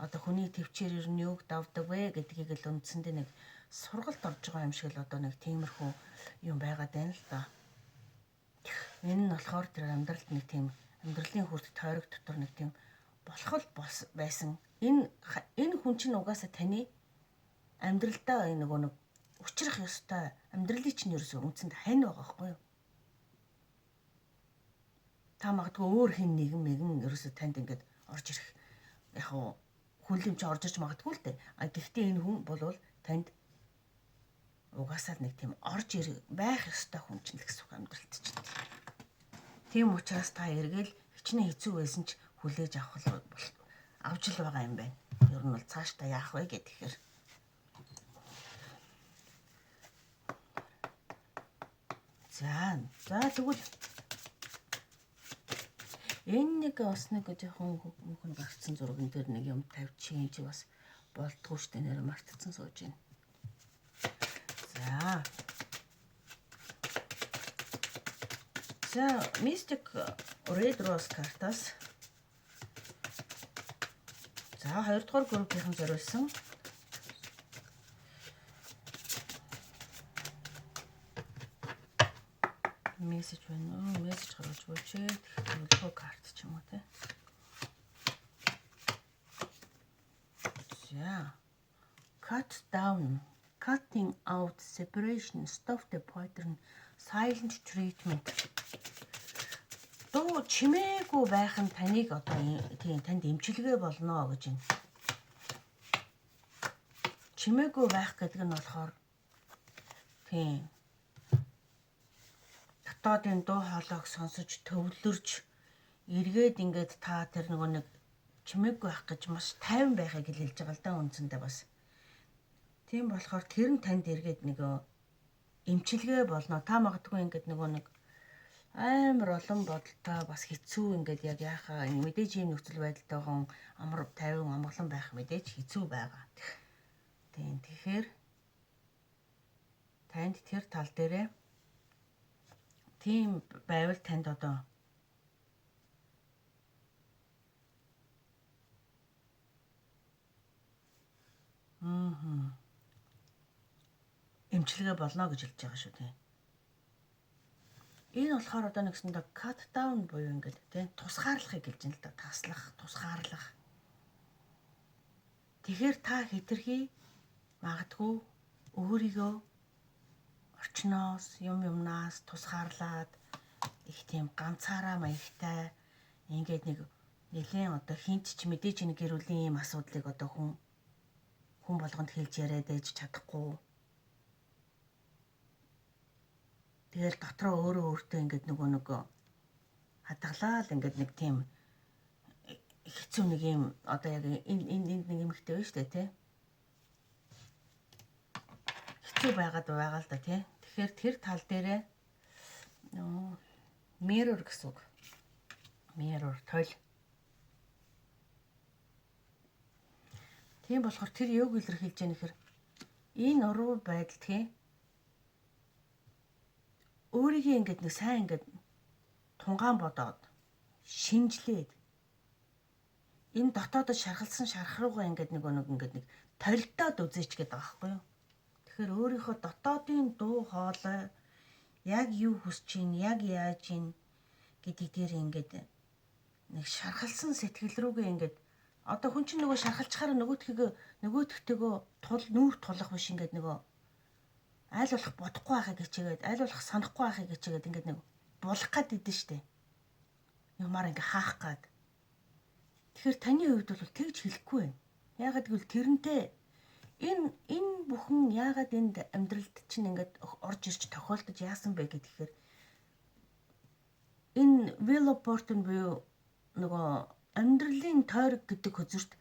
[SPEAKER 1] Одоо хүний төвчээр ер нь юг давдаг вэ гэдгийг л үндсэндээ нэг сургалт орж байгаа юм шиг л одоо нэг тиймэрхүү юм байгаад байна л да. Энэ нь болохоор тэр амьдралд нэг тийм амьдралын хүрд тойрог дотор нэг тийм болох байсан. Энэ хүн чинь угаасаа таны амьдралдаа нэг учрах ёстой амьдралын чинь ерөөсөө үндсэнд хань байгаа байхгүй юу? Та магадгүй өөр хин нэгэн ерөөсөө танд ингээд орж ирэх яг хүлэмж орж иж магадгүй л дээ. Гэхдээ энэ хүн бол танд угаасаа нэг тийм орж байх ёстой хүн чинь л гэсэн үг амьдралд чинь. Тийм учраас та эргээл хичнээн хэцүү байсан ч хүлээж авч л байгаа юм байна. Ер нь бол цаашдаа яах вэ гэхээр за тэгвэл энэ нэг бас нэг жоохон хүн гарцсан зурган дээр нэг юм тавьчихин чи бас болдгоо штэ нэр мартцсан сууж байна. За Mystic Red Rose картаас за 2 дугаар группийн зориулсан мессеж байна. Мессеж гаргаж буучээ. Төлөвлөгөө карт ч юм уу те. За. Cut down, cutting out, separation, stop the pattern, silent treatment. Дуу чимээгүй байх нь таныг одоо тийм танд эмчилгээ болно гэж байна. Чимээгүй байх гэдэг нь болохоор тийм дотоодын дуу хоолойг сонсож төвлөрж эргээд ингээд та тэр нэг чимээгүй байх гэж маш тайван байхыг хэлж байгаа л да үндсэндээ бас. Тийм болохоор тэр нь танд эргээд эмчилгээ болно. Та магадгүй ингээд нөгөө нэг амар олон бодолтой бас хэцүү ингээд яг яхаа мэдээж ийм нөхцөл байдалтайгоо амар тайван амгалан байх мэдээж хэцүү байгаа. Тийм тэгэхээр танд тэр тал дээрээ тийм байвал танд одоо эмчилгээ болно гэж хэлж байгаа шүү тийм. Энэ болохоор одоо нэгсэндээ cut down буюу ингээд тийм тусгаарлахыг хэлж байна л да. Таслах, тусгаарлах. Тэгэхээр та хэтэрхий магадгүй өөрийгөө орчноос, юмнаас тусгаарлаад их тийм ганцаараа маягтай ингээд нэг нэлээд одоо хинт ч мэдээж нэг гэр бүлийн ийм асуудлыг одоо хүн болгонд хэлж яриад ээж чадахгүй. Тэгэл дотроо өөртөө ингээд нөгөө хадгалаа л ингээд нэг тийм хэцүү нэг юм одоо яг энд нэг юмхтэй байна шүү дээ тий. Хэцүү байгаад байгаа л да тий. Тэгэхээр тэр тал дээрээ mirror гэсэн үг. Mirror тойл. Тийм болохоор тэр юуг илэрхийлж яах нэхэр энэ уруу байдал тий. Өөрийгөө ингээд нэг сайн ингээд тунгаан бодоод шинжлээд энэ дотоодод шархалсан шарх руугаа ингээд нэг толдоод үзээч гэдэг байгаа байхгүй юу. Тэгэхээр өөрийнхөө дотоодын дуу хоолой яг юу хүсэж чинь, яг яаж чинь гэдэг дээр ингээд нэг шархалсан сэтгэл рүүгээ ингээд одоо хүн чинь нөгөө шархалчхаараа нөгөөдхтэйгөө нүүр тулах биш ингээд нөгөө айл болох бодохгүй байхыг хичээгээд айл болох санахгүй байхыг хичээгээд ингээд нэг булах гад идэв штэ. Юмар ингээ хаах гад. Тэгэхээр таны хувьд бол тэгж хэлэхгүй байна. Яагаад гэвэл тэрнтэй энэ бүхэн яагаад энд амьдралд чинь ингээд орж ирж тохиолдож яасан бэ гэхээр энэ велопортын буюу нөгөө амьдралын тойрог гэдэг хөзөрт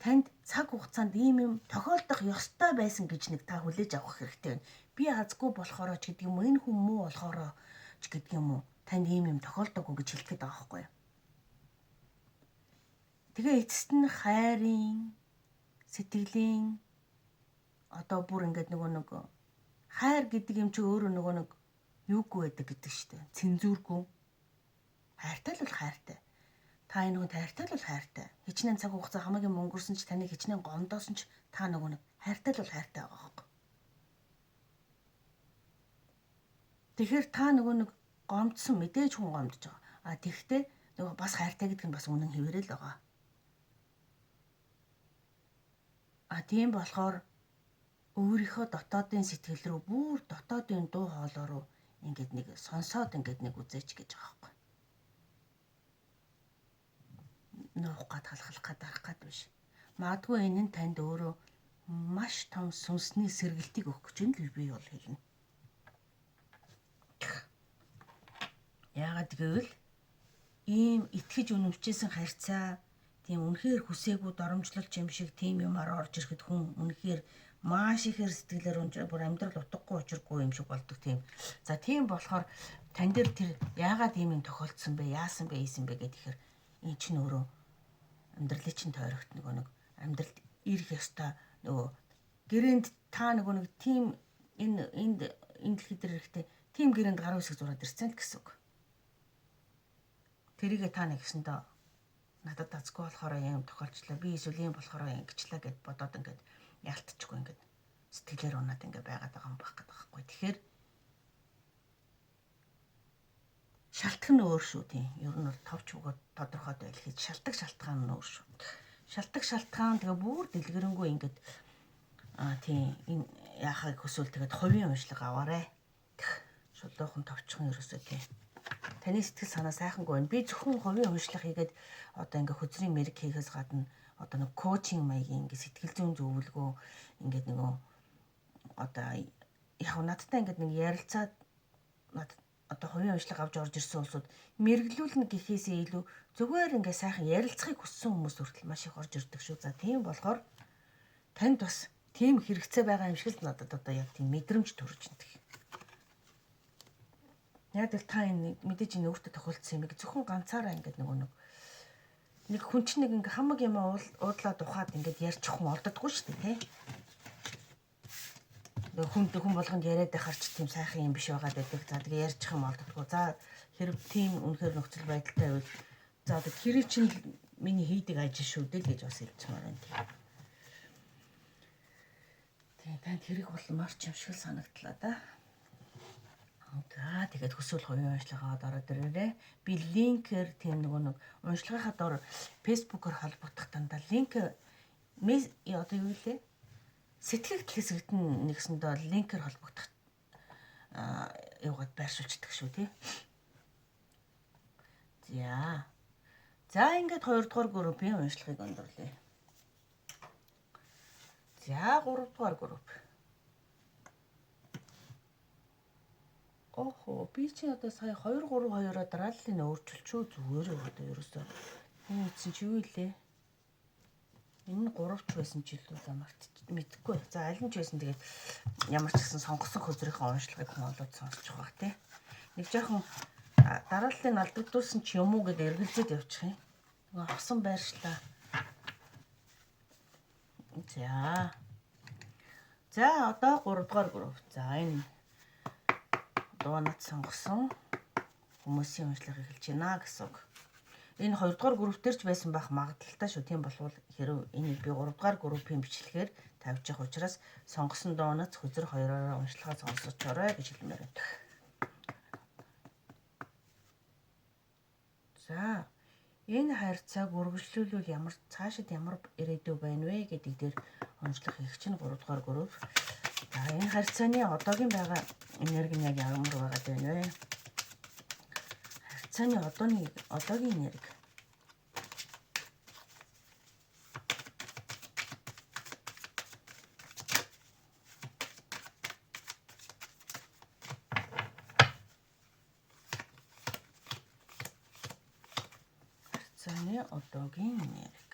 [SPEAKER 1] танд цаг хугацаанд ийм юм тохиолдох ёстой байсан гэж нэг та хүлээж авах хэрэгтэй байна. Би азгүй болохоороо ч гэдэг юм уу, энэ хүн муу болохоороо ч гэдэг юм уу, танд ийм юм тохиолдоогүй гэж хэлэх гээд байгаа байхгүй юу? Тэгээ эцэст нь хайрын, сэтгэлийн одоо бүр ингээд нөгөө хайр гэдэг юм чи өөрөө нөгөө юугүй байдаг гэдэг штэ. Цензургүй. Хайртай л бол хайртай. Та энэ хүнд хайртай л бол хайртай. Хичнээн цаг хугацаа хамаагийн өнгөрсөн ч таныг хичнээн гомдоосон ч та нөгөө хайртай л бол хайртай байгаа хөөх. Тэгэхээр та нөгөө гомдсон мэдээж хүн гомдож байгаа. А тэгвэл нөгөө бас хайртай гэдэг нь бас үнэн хэвээрэл байгаа. А тийм болохоор өөрийнхөө дотоодын сэтгэл рүү бүр дотоодын дуу хоолой руу ингээд нэг сонсоод ингээд нэг үзээч гэж байгаа байхгүй. Нуух гад халахлах гад арах гад биш. Магадгүй энэ нь танд өөрөө маш том сүнсний сэргэлтийг өгөх гэж нь л би бол хэлнэ. Яагаад гэвэл ийм итгэж үнэмшижсэн харьцаа тийм үнэхээр хүсээгүй доромжлолч юм шиг тийм юмар орж ирэхэд хүн үнэхээр маш ихээр сэтгэлээр бүр амьдрал утгагүй учиргүй юм шиг болдог тийм. За тийм болохоор тань дээр тэр яагаад ийм юм тохиолдсон бэ? Яасан бэ? Ийсэн бэ гэхээр энэ чинь өөрөө амьдралын чинь тойрогт нэг амьдралд ирэх ёстой нөгөө гэрээнд та нэг тийм энэ дэлхий дээр ирэхдээ тийм гэрээнд гаруй хэсэг зураад ирсэн л гэсэн үг. Тэрийгэ та нэг гэсэндээ надад дацгүй болохоор юм тохиолчлаа. Би эсвэл юм болохоор ингэчлээ гэд бодоод ингээд ялтчихгүй ингээд сэтгэлээр унаад ингээд байгаад байгаа юм байх гэдэг байхгүй. Тэгэхээр шалтгаан нь өөр шүү тийм. Ер нь бол товч бөгөөд тодорхойд байл хийж шалтгаан нь өөр шүү. Шалтгаан тэгээ бүр дэлгэрэнгүй ингээд тийм энэ яахыг хүсвэл тэгээд хувийн уншлага аваарэ. Шулуухан товчхон ерөөсөө тийм. Таны сэтгэл санаа сайхангүй байна. Би зөвхөн хувийн уншлага хийгээд одоо ингээ хөзрийн мэрэг хийхээс гадна одоо нэг коучинг маягийн ингээ сэтгэл зүйн зөвлөгөө ингээд нөгөө одоо яг надтай ингээд нэг ярилцаад одоо хувийн уншлага авч орж ирсэн улсууд мэрэглүүлнэ гэхээсээ илүү зүгээр ингээ сайхан ярилцахыг хүссэн хүмүүс хүртэл маш их орж ирдэг шүү. За тийм болохоор танд бас тийм хэрэгцээ байгаа юм шиг л надад одоо яг тийм мэдрэмж төрж байна. Яг л та энэ мэдээж энэ өөртөө тохиолдсон юм. Зөвхөн ганцаараа ингээд нэг хүн чинь нэг ингээ хамаг юм уудлаад ухаад ингээд ярьчих хүн олддоггүй шүү дээ, тий. Хүн болгонд яриад байхаар ч тийм сайхан юм биш байгаад байдаг. За тэгээ ярьчих юм олддоггүй. За хэрэг тийм үнэхээр нөхцөл байдалтай байвал за одоо тэрийг чинь миний хийдэг ажил шүү дээ л гэж бас хэлчихмээр байна, тий. Тэгээ тань тэрийг бол марч юм шиг санагдлаа да. За тэгээд хүсвэл хувийн уншлагаа ороод ирээрээ. Би линкээр тийм нэг уншлагынхаа доор фэйсбүүкээр холбогдох дандаа линк одоо юу вэ? Сэтгэл хэсэгт нэгсэндээ линкээр холбогдох юугаад байршуулчихдаг шүү тий. За ингээд 2 дугаар группийн уншлагыг өндөрлөе. За 3 дугаар групп. Охоо, би чи одоо сая 2-3-2-оо дарааллыг өөрчилчихөө зүгээр одоо ерөөсөө. Энэ үтсэн чи юу илээ? Энэ 3-ч байсан ч илүү мэдхгүй. За аль нь ч байсан тэгээд ямар ч гэсэн сонгосон хөзрийнхээ уншлагыг хүн олоод сонсчих واخ тий. Нэг жоохон дарааллыг алдагдуулсан чи юм уу гэдээ эргэлзээд явчих юм. Нөгөө авсан байршлаа. За одоо 3 дугаар групп. За энэ дуунад сонгосон хүмүүсийн уншлагыг хэлж байна гэсэн үг. Энэ 2 дугаар групп дээр ч байсан байх магадлалтай шүү. Тийм болвол хэрэг энийг би 3 дугаар группийн бичлэгээр тавьж явах учраас сонгосон дуунад хөзөр 2-ороо уншлагаа сонсоочоорой гэж хэлмээр байна. За энэ харьцааг үргэлжлүүлвэл цаашид ямар ирээдүй байна вэ гэдэг дээр уншлах их чинь 3 дугаар групп. За энэ харьцааны одоогийн байгаа энерги нь яг ямар байгаад байна вэ? Харьцааны одоогийн энерги. Харьцааны одоогийн энерги.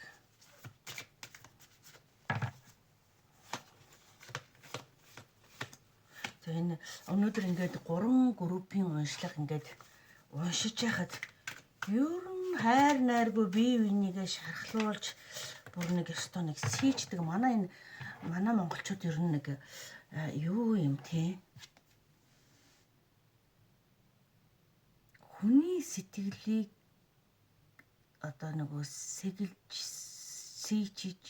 [SPEAKER 1] Энэ өнөөдөр ингээд 3 группийн уншлага ингээд уншиж яхад ер нь хайр найргүй бие бинийгээ шархлуулж бүр нэг ёстой нэг сийчдэг манай монголчууд ер нь нэг юу юм те хүний сэтгэлийг одоо нөгөө сэгэлж сийчиж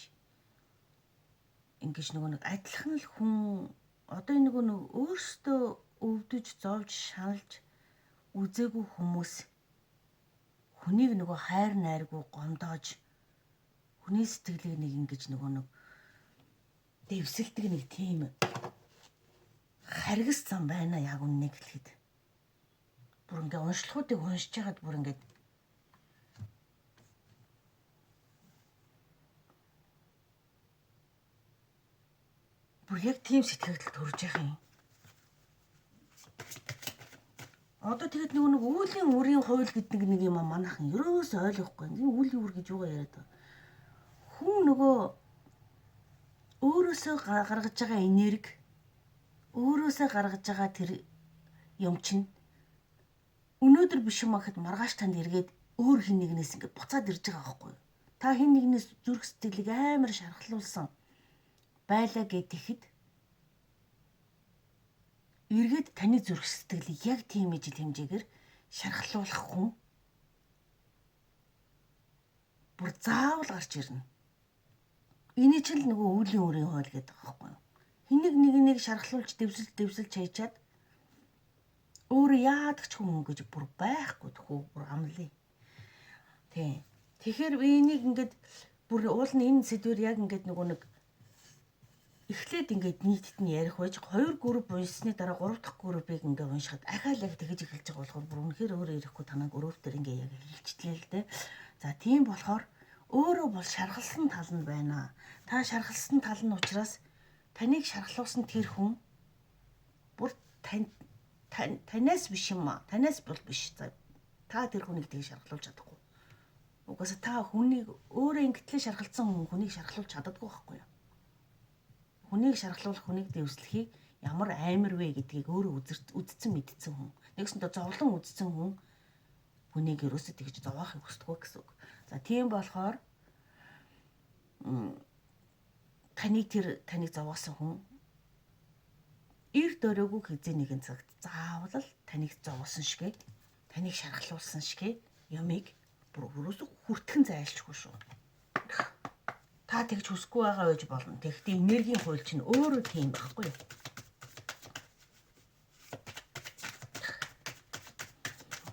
[SPEAKER 1] ингэж нэг адилхан л хүн одоо энэ нэг өөртөө өвдөж зовж шаналж үзээгүй хүмүүс хүнийг нөгөө хайр найргүй гомдоож хүний сэтгэлийг нэг ингэж нэг дэвсэлдэг нэг тийм харгас зам байна яг үннийг хэлэхэд. Бүр ингээ уншлагуудыг уншиж хагаад бүр ингээд бүр яг тийм сэтгэлд төрж явах юм. Одоо тэгээд нэг үүлийн үрийн хууль гэдэг нэг юм манайхан ерөөсөө ойлгохгүй. Энэ үүлийн үр гэж юугаа яриад байгаа. Хүн нөгөө өөрөөсөө гаргаж байгаа энерги өөрөөсөө гаргаж байгаа тэр юм чинь өнөөдөр биш юм ахад маргааш танд эргээд өөр хин нэгнээс ингээд буцаад ирж байгаа байхгүй юу? Та хин нэгнээс зүрх сэтгэлийг амар шархлуулсан байлаа гэхэд эргээд таны зүрх сэтгэлийг яг тийм ижил хэмжээгээр шархлуулах хүн бүр заавал гарч ирнэ. Эний чинь л нөгөө үүлийн үрийн хууль гэдэг байгаа байхгүй юу? Хин нэг шархлуулж дэвсэлж хайчаад өөрөө яадаг ч хүн гэж бүр байхгүй тхүү бүр амлаа. Тий. Тэгэхээр энийг ингээд бүр уул нь энэ сэдвэр яг ингээд нэг эхлээд ингээд нийтэд нь ярих байж 2 групп уншсны дараа 3 дахь группыг ингээд уншихад ахаал яг тэгэж эхэлж байгаа болохоор бүр үнэхээр өөрөө ирэхгүй танаа групп дээр ингээд яг хэлчихлээ л дээ. За тийм болохоор өөрөө бол шархалсан тал нь байна. Та шархалсан тал нь учраас таныг шархлуулсан тэр хүн бүр танаас биш юм аа. Танаас бол биш. Та тэр хүнийг тийг шархлуулж чадахгүй. Угаасаа та хүнийг өөрөө ингэтлээ шархалсан хүн хүнийг шархлуулж чаддаггүй байхгүй юу? Хүнийг шархлуулах, хүнийг дэвслэхийг ямар амар вэ гэдгийг өөрөө үзсэн мэдсэн хүн. Нэгсэндээ зовлон үзсэн хүн хүнийг ерөөсөө тэгж зовоохыг хүсдэггүй гэсэн үг. За тийм болохоор таныг зовоосон хүн ир дөрөөгүй хэзээ нэгэн цагт заавал л таныг зовоосон шигэ, таныг шархлуулсан шигэ ямиг бүр ерөөсөө хүртгэн зайлшгүй шүү. Та тэгж хүсэхгүй байгаа байж болно. Тэгэхдээ энергийн хууль чинь өөрөө тийм байхгүй юу?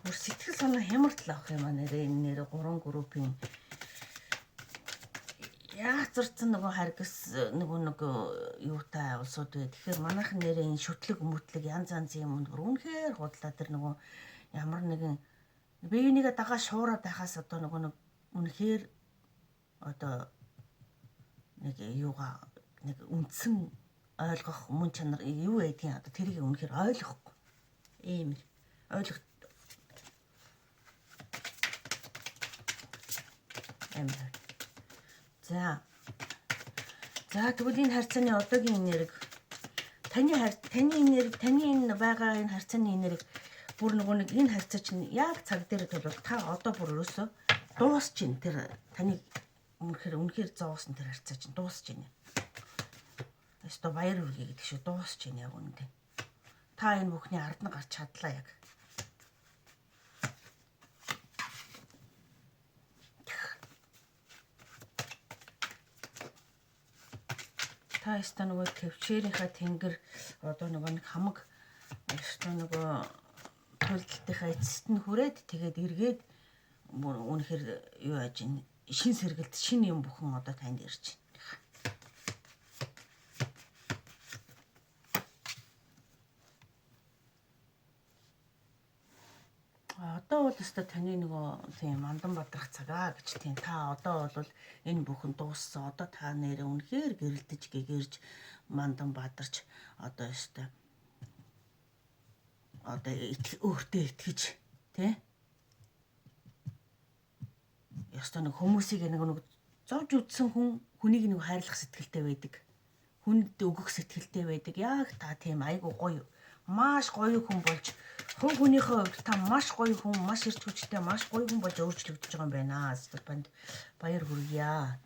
[SPEAKER 1] Бүр сэтгэл санаа хямртал авах юм аа нэрээ энэ нэр 3 группийн яацарсан нөгөө харгас нөгөө юутай улсууд вэ. Тэгэхээр манайхан нэрээ энэ шүтлэг мүтлэг янз янзын юм бүр үнэхээр худлаа тэр нөгөө ямар нэгэн биенийгээ дагаа шуураад байхаас одоо нөгөө нэг үнэхээр одоо нэг юугаа нэг үндсэн ойлгох мөн чанар юу байдгийг одоо тэрийг үнэхээр ойлгохгүй. Ийм ойлгох амар. За тэгвэл энэ харьцааны одоогийн энерги таны энэ байгаа энэ харьцааны энерги бүр нөгөө нэг энэ харьцаа чинь яг цаг дээр бол та одоо бүр өрөөсөө дуусч чинь тэр таныг үнэхээр зовоосон тэр харьцаа чинь дуусч байна. Өстө баяр хүргэе гэдэг шиг дуусч байна яг үнэндээ. Та энэ бүхний ард нь гарч чадлаа яг. Та өстө нөгөө төвчээрийнхаа тэнгэр одоо нөгөө нэг хамаг өстө нөгөө төлөлтийнхаа эцэст нь хүрээд тэгээд эргээд үнэхээр юу яаж ин шин сэргэлт шин юм бүхэн одоо танд ирж байна. Одоо бол өстө таны нөгөө тийм мандан бадрах цагаа гэж тийм та одоо бол энэ бүхэн дууссан. Одоо та нэрээ үнэхээр гэрэлтэж гэгэрж мандан бадарч одоо өстө одоо өөртөө итгэж тий ястаа нэг хүмүүсийг нэг зовж үдсэн хүнийг нэг хайрлах сэтгэлтэй байдаг. Хүнд өгөх сэтгэлтэй байдаг. Яг та тийм айгу гоё. Маш гоё хүн болж хувь хүнийхээ хувьд та маш гоё хүн, маш ирч хүчтэй, маш гоё хүн болж өөрчлөгдөж байгаа юм байна. Степанд баяр хүргье.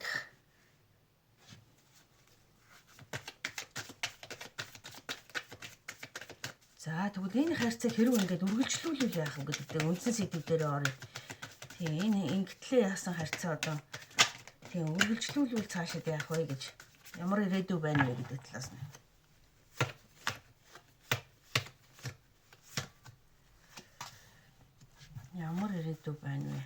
[SPEAKER 1] За тэгвэл энэ харьцааг хэрэг ингээд үргэлжлүүлүүл яах вэ гэдэг үндсэн сэдв дээр орё. Тийм энэ ингэтлээ яасан харьцаа одоо тийм үргэлжлүүлвэл цаашаа яах вэ гэж ямар ирээдүй байна вэ гэдэг талаас нь. Ямар ирээдүй байна вэ?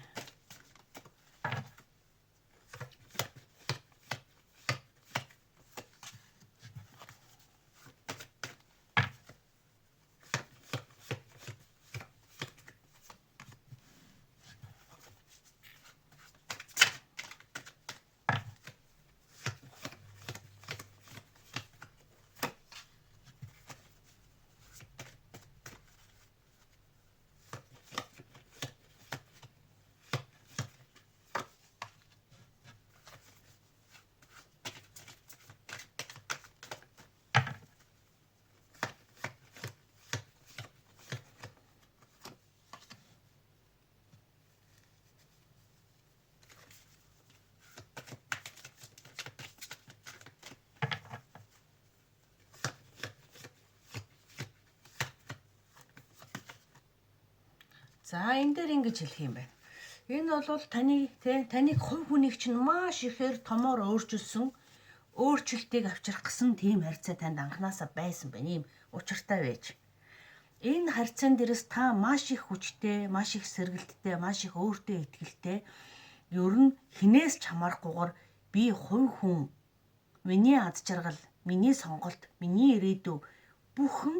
[SPEAKER 1] За энэ дээр ингэж хэлэх юм байна. Энэ бол таныг хувь хүнийг чинь маш ихээр томоор өөрчилсөн, өөрчлөлтийг авчрах гэсэн тийм харьцаа танд анханасаа байсан байна. Ийм учиртай байж. Энэ харьцаан дээрээс та маш их хүчтэй, маш их сэргэлттэй, маш их өөртөө итгэлтэй ер нь хинээс ч хамаарахгүйгээр би хувь хүн, миний аз жаргал, миний сонголт, миний ирээдүй бүхэн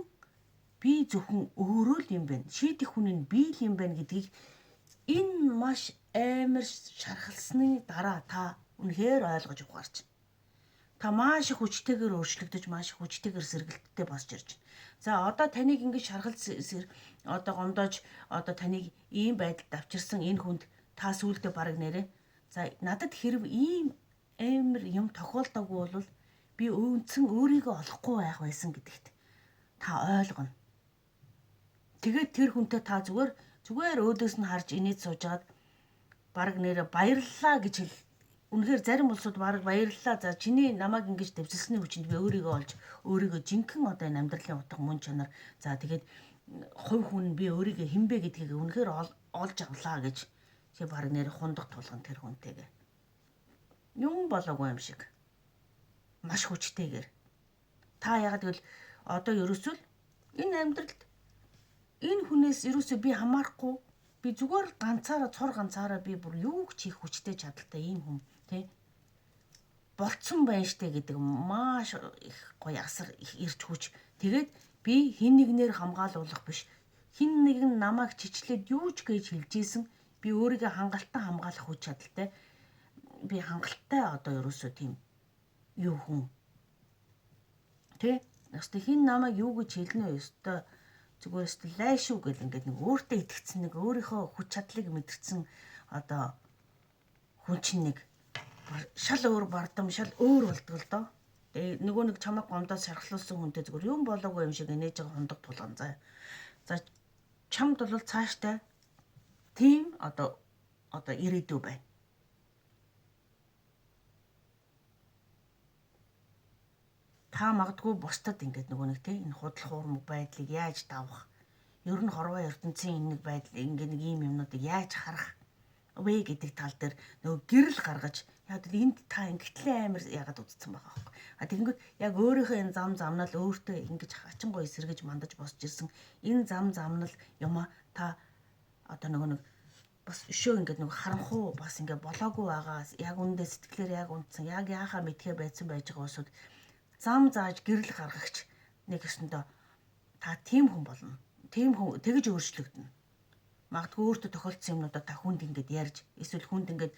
[SPEAKER 1] би зөвхөн өөрөө л юм байна. Шийдэх хүн нь би л юм байна гэдгийг энэ маш амар шархалсны дараа та үнэхээр ойлгож ухаарч. Та маш их хүчтэйгээр өөрчлөгдөж, маш их хүчтэйгээр сэргэлттэй босч ирж байна. За одоо таныг ингэж шархал одоо гомдоож одоо таныг ийм байдалд авчирсан энэ хүнд та сүулдэ бараг нэрээ. За надад хэрв ийм амар юм тохиолдоогүй бол би өвөнцөн өөрийгөө олохгүй байх байсан гэдэгт та ойлгоно. Тэгээд тэр хүнтэй та зүгээр өөдөөс нь харж инээд суужгаад баг нэрэ баярлалаа гэж хэл. Үнэхээр зарим улсууд баг баярлалаа. За чиний намайг ингэж дэвсэлсний хүчинд би өөрийгөө олж өөрийгөө жинхэнэ одоо энэ амьдралын утга мөн чанар. За тэгээд хувь хүн би өөрийгөө хинбэ гэдгийг үнэхээр олж авлаа гэж чи баг нэр хундах тулган тэр хүнтэйгээ. Юм болоогүй юм шиг. Маш хүчтэйгээр. Та яагаад гэвэл одоо ерөөсөө энэ амьдралд энэ хүнээс ерөөсөө би хамаарахгүй. Би зүгээр цор ганцаараа би бүр юу ч хийх хүчтэй чадaltaй ийм хүн тий. Болцсон байна штэ гэдэг маш их гоё асар их ирж хүч. Тэгээд би хин нэгнээр хамгаалуулах биш. Хин нэгэн намайг чичлээд юу ч гэж хэлжсэн. Би өөрийгөө хангалттай хамгаалах хүч чадaltaй. Би хангалттай одоо ерөөсөө тийм юу хүн. Тэ? Ястэ хин намайг юу гэж хэлнэ вэ? Өстой зүгээр өстой лайшгүй гэл ингээд нэг өөртөө итгэцэн нэг өөрийнхөө хүч чадлыг мэдэрсэн одоо хүн чинь нэг шал өөр бардам шал өөр болдог л доо. Тэгээ нөгөө нэг чамайг гомдоод шархлуулсан хүнтэй зүгээр юм болоогүй юм шиг нээж байгаа хундаг тулган заа. За чамд бол цааштай тийм одоо ирээдүй байна. Та магадгүй бусдад ингээд нөгөө нэг тийм энэ худал хуурмаг байдлыг яаж давах? Ер нь хорвоо ертөнцийн энэ нэг байдал ингээд нэг ийм юмнуудыг яаж харах вэ гэдэг тал дээр нөгөө гэрэл гаргаж яг энд та ингэтлээ амир ягаад удцсан байгаа байхгүй. А тэгэнгүүт яг өөрийнхөө энэ замнал өөртөө ингэж хачин гоё сэргэж мандаж босч ирсэн энэ замнал юма та одоо нөгөө нэг бас өшөө ингээд нөгөө харанхуу бас ингээд болоогүй байгаа яг үндэ сэтгэлээр яг унтсан яг яахаа мэдхээ байцсан байж байгаа усуд зам зааж гэрэл гаргагч нэг өсөндөө та тийм хүн болно. Тийм хүн тэгж өөрчлөгдөнө. Магадгүй өөртөө тохиолдсон юмнуудаа та хүнд ингээд ярьж эсвэл хүнд ингээд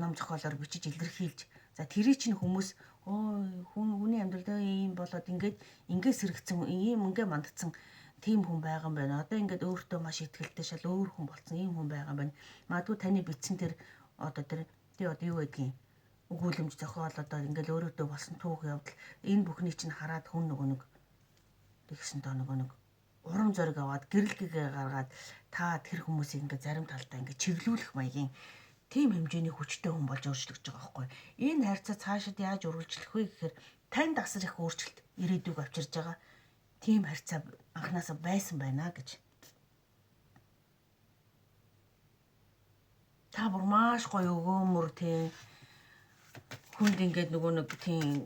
[SPEAKER 1] ном зохиолоор бичиж илэрхийлж за тэрий чинь хүмүүс хүний амьдралдаа ийм болоод ингээд сэрэгцэн ийм ингээ мандцсан тийм хүн байгаа юм байна. Одоо ингээд өөртөө маш ихтгэлтэй шал өөр хүн болсон ийм хүн байгаа юм байна. Магадгүй таны бичсэн тэр одоо юу гэдгийг өгүүлэмж зохиол одоо ингээл өөрөөдөө болсон түүх явдал энэ бүхний чинь хараад хүн нөгөө нэг тэгсэн тоо нөгөө нэг урам зориг аваад гэрэлгээ гаргаад та тэр хүмүүсийг ингээ зарим талдаа ингээ чиглүүлэх маягийн тийм хэмжээний хүчтэй хүн болж өөрчлөгдөж байгаа байхгүй. Энэ харьцаа цаашид яаж үргэлжлэх вэ гэхээр танд асар их өөрчлөлт ирээдүйг авчирж байгаа. Тийм харьцаа анханасаа байсан байна гэж. Та бүр маш гоё өгөөмөр тийм хүнд ингээд нөгөө нэг тийм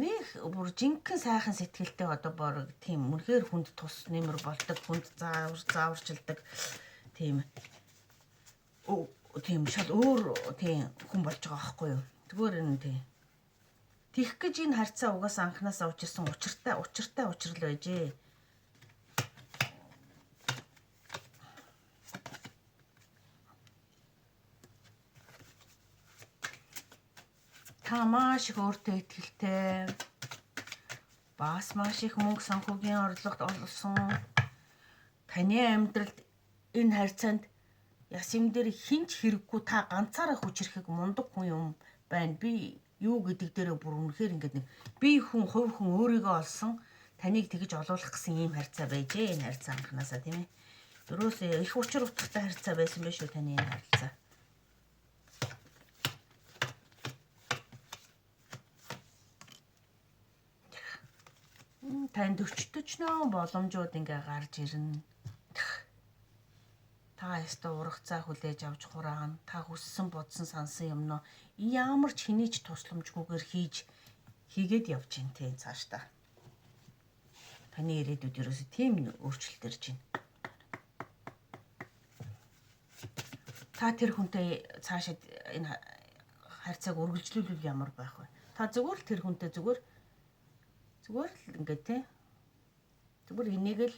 [SPEAKER 1] нэг бүр жинхэнэ сайхан сэтгэлтэй одоо борог тийм үнэхээр хүнд тус нэмэр болдог хүнд зааварчилдаг тийм тийм шал өөр тийм хүн болж байгаа байхгүй юу. Зүгээр энэ тийм тийх гэж энэ харьцаа угаасаа анханасаа учирсан учиртай учрал байжээ. Та маш их өөртөө итгэлтэй бас маш их мөнгө санхүүгийн орлогод олсон таны амьдралд энэ харьцаанд ясим дээр хинч хэрэггүй та ганцаараа хүчрэхэг мундаг хүн юм байна. Би юу гэдэг дээрээ бүр үнэхээр ингээд нэг би хүн хувь хүн өөрийгөө олсон таныг тэгж олуулах гэсэн ийм харьцаа байжээ. Энэ харьцаа анханасаа тийм ээ. Ерөөсөө их учир утгатай харьцаа байсан байх шүү таны энэ харьцаа. Танд өчтөчнөө боломжууд ингээ гарч ирнэ. Та ястаа ургацаа хүлээж авч хураана. Та хүссэн бодсон сансан юмноо ямар ч хэний ч тусламжгүйгээр хийгээд явж гин тэ цаашдаа. Таны ирээдүйд ерөөсөө тийм өөрчлөлт ирж байна. Та тэр хүнтэй цаашид энэ харьцааг үргэлжлүүлвэл ямар байх вэ? Та зүгээр л тэр хүнтэй зүгээр л ингээд тий. Зүгээр энийг л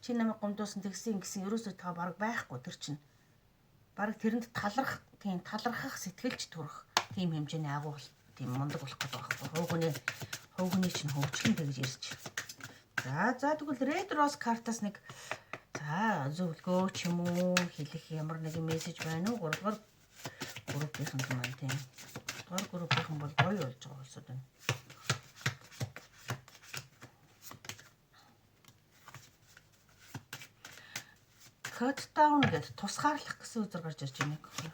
[SPEAKER 1] чи намайг гомдуулсан тэгсэн ерөөсөө та баг байхгүй тэр чинь. Баг тэрэнд талархах сэтгэлж төрөх тийм хэмжээний агуу тийм мундаг болох гэдэг байхгүй. Хөвгөний чинь хөвчлэн тэгж ирж. За тэгвэл Red Rose картаас нэг зөвлөгөө ч юм уу хэлэх ямар нэгэн мессеж байна уу? 3 дугаар группийнхэн маань тийм. 3 дугаар группийнхэн бол гоё болж байгаа улсууд байна. float down гэдэг тусгаарлах гэсэн үзэр гарч ирж байна гэхгүй.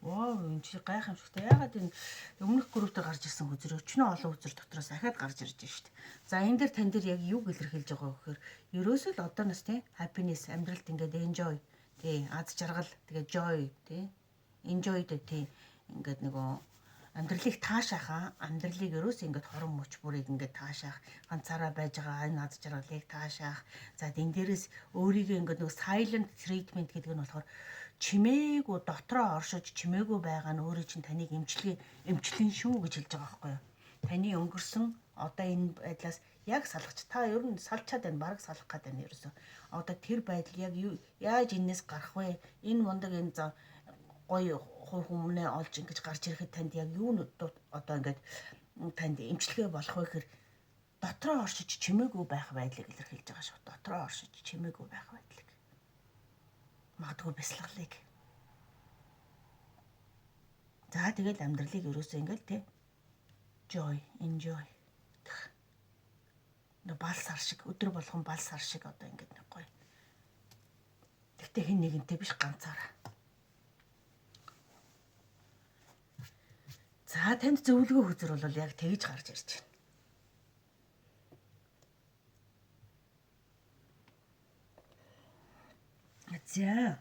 [SPEAKER 1] Вау, энэ чи гайхамшигтай. Ягаад энэ өмнөх группээр гарч ирсэн үзэр өчнөө олон үзэр дотроос дахиад гарч ирж байна шүү дээ. За энэ дээр тань дээр яг юу илэрхийлж байгаа вэ гэхээр ерөөсөө л одооноос тий happiness амьдралд ингээд enjoy тий аз жаргал тэгээ joy тий enjoy тий ингээд нөгөө амьдралыг таашаахаа амьдралыг ерөөсөө ингээд хорон мөч бүрийг ингээд таашаах ганцаараа байж байгаа энэ аз жаргалыг таашаах. За энэ дээрээс өөрийгөө ингээд нөгөө silent treatment гэдэг нь болохоор чимээгүй дотроо оршиж чимээгүй байгаа нь өөрөө чинь таныг эмчлэн шүү гэж хэлж байгаа байхгүй юу? Таны өнгөрсөн одоо энэ байдлаас яг салгач та ер нь салчаад байна, бараг салах гээд байна ерөөсөө. Одоо тэр байдал яг яаж энэс гарах вэ? Энэ мундаг энэ гоё хүмүүнээ олж ингэж гарч ирэхэд танд яг юу одоо ингээд танд эмчилгээ болох вэ гэхээр дотроо оршиж чимээгүй байх байдлыг илэрхийлж байгаа шүү. Дотроо оршиж чимээгүй байх байдлыг. Магадгүй бясалгалыг. За тэгэл амьдралыг ерөөсөө ингээл тий joy, enjoy. Бал сар шиг өдөр болгон бал сар шиг одоо ингээд нэг гоё. Тэгтээ хэн нэгэнтэй биш ганцаараа. За танд зөвлөгөө хүзэр бол яг тэгж гарч ирж байна.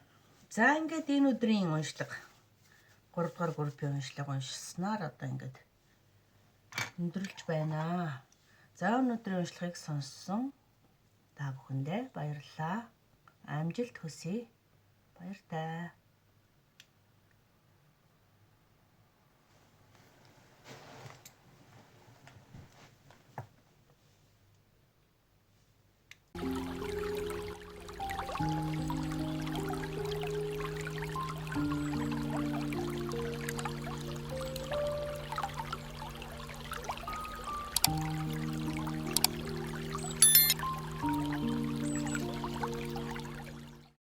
[SPEAKER 1] За ингээд энэ өдрийн уншлага 3 дугаар группийн уншлага уншсанаар одоо ингээд өндөрлж байна. За өнөөдрийн уншлагыг сонссон та бүхэндээ баярлалаа. Амжилт хүсье. Баяртай.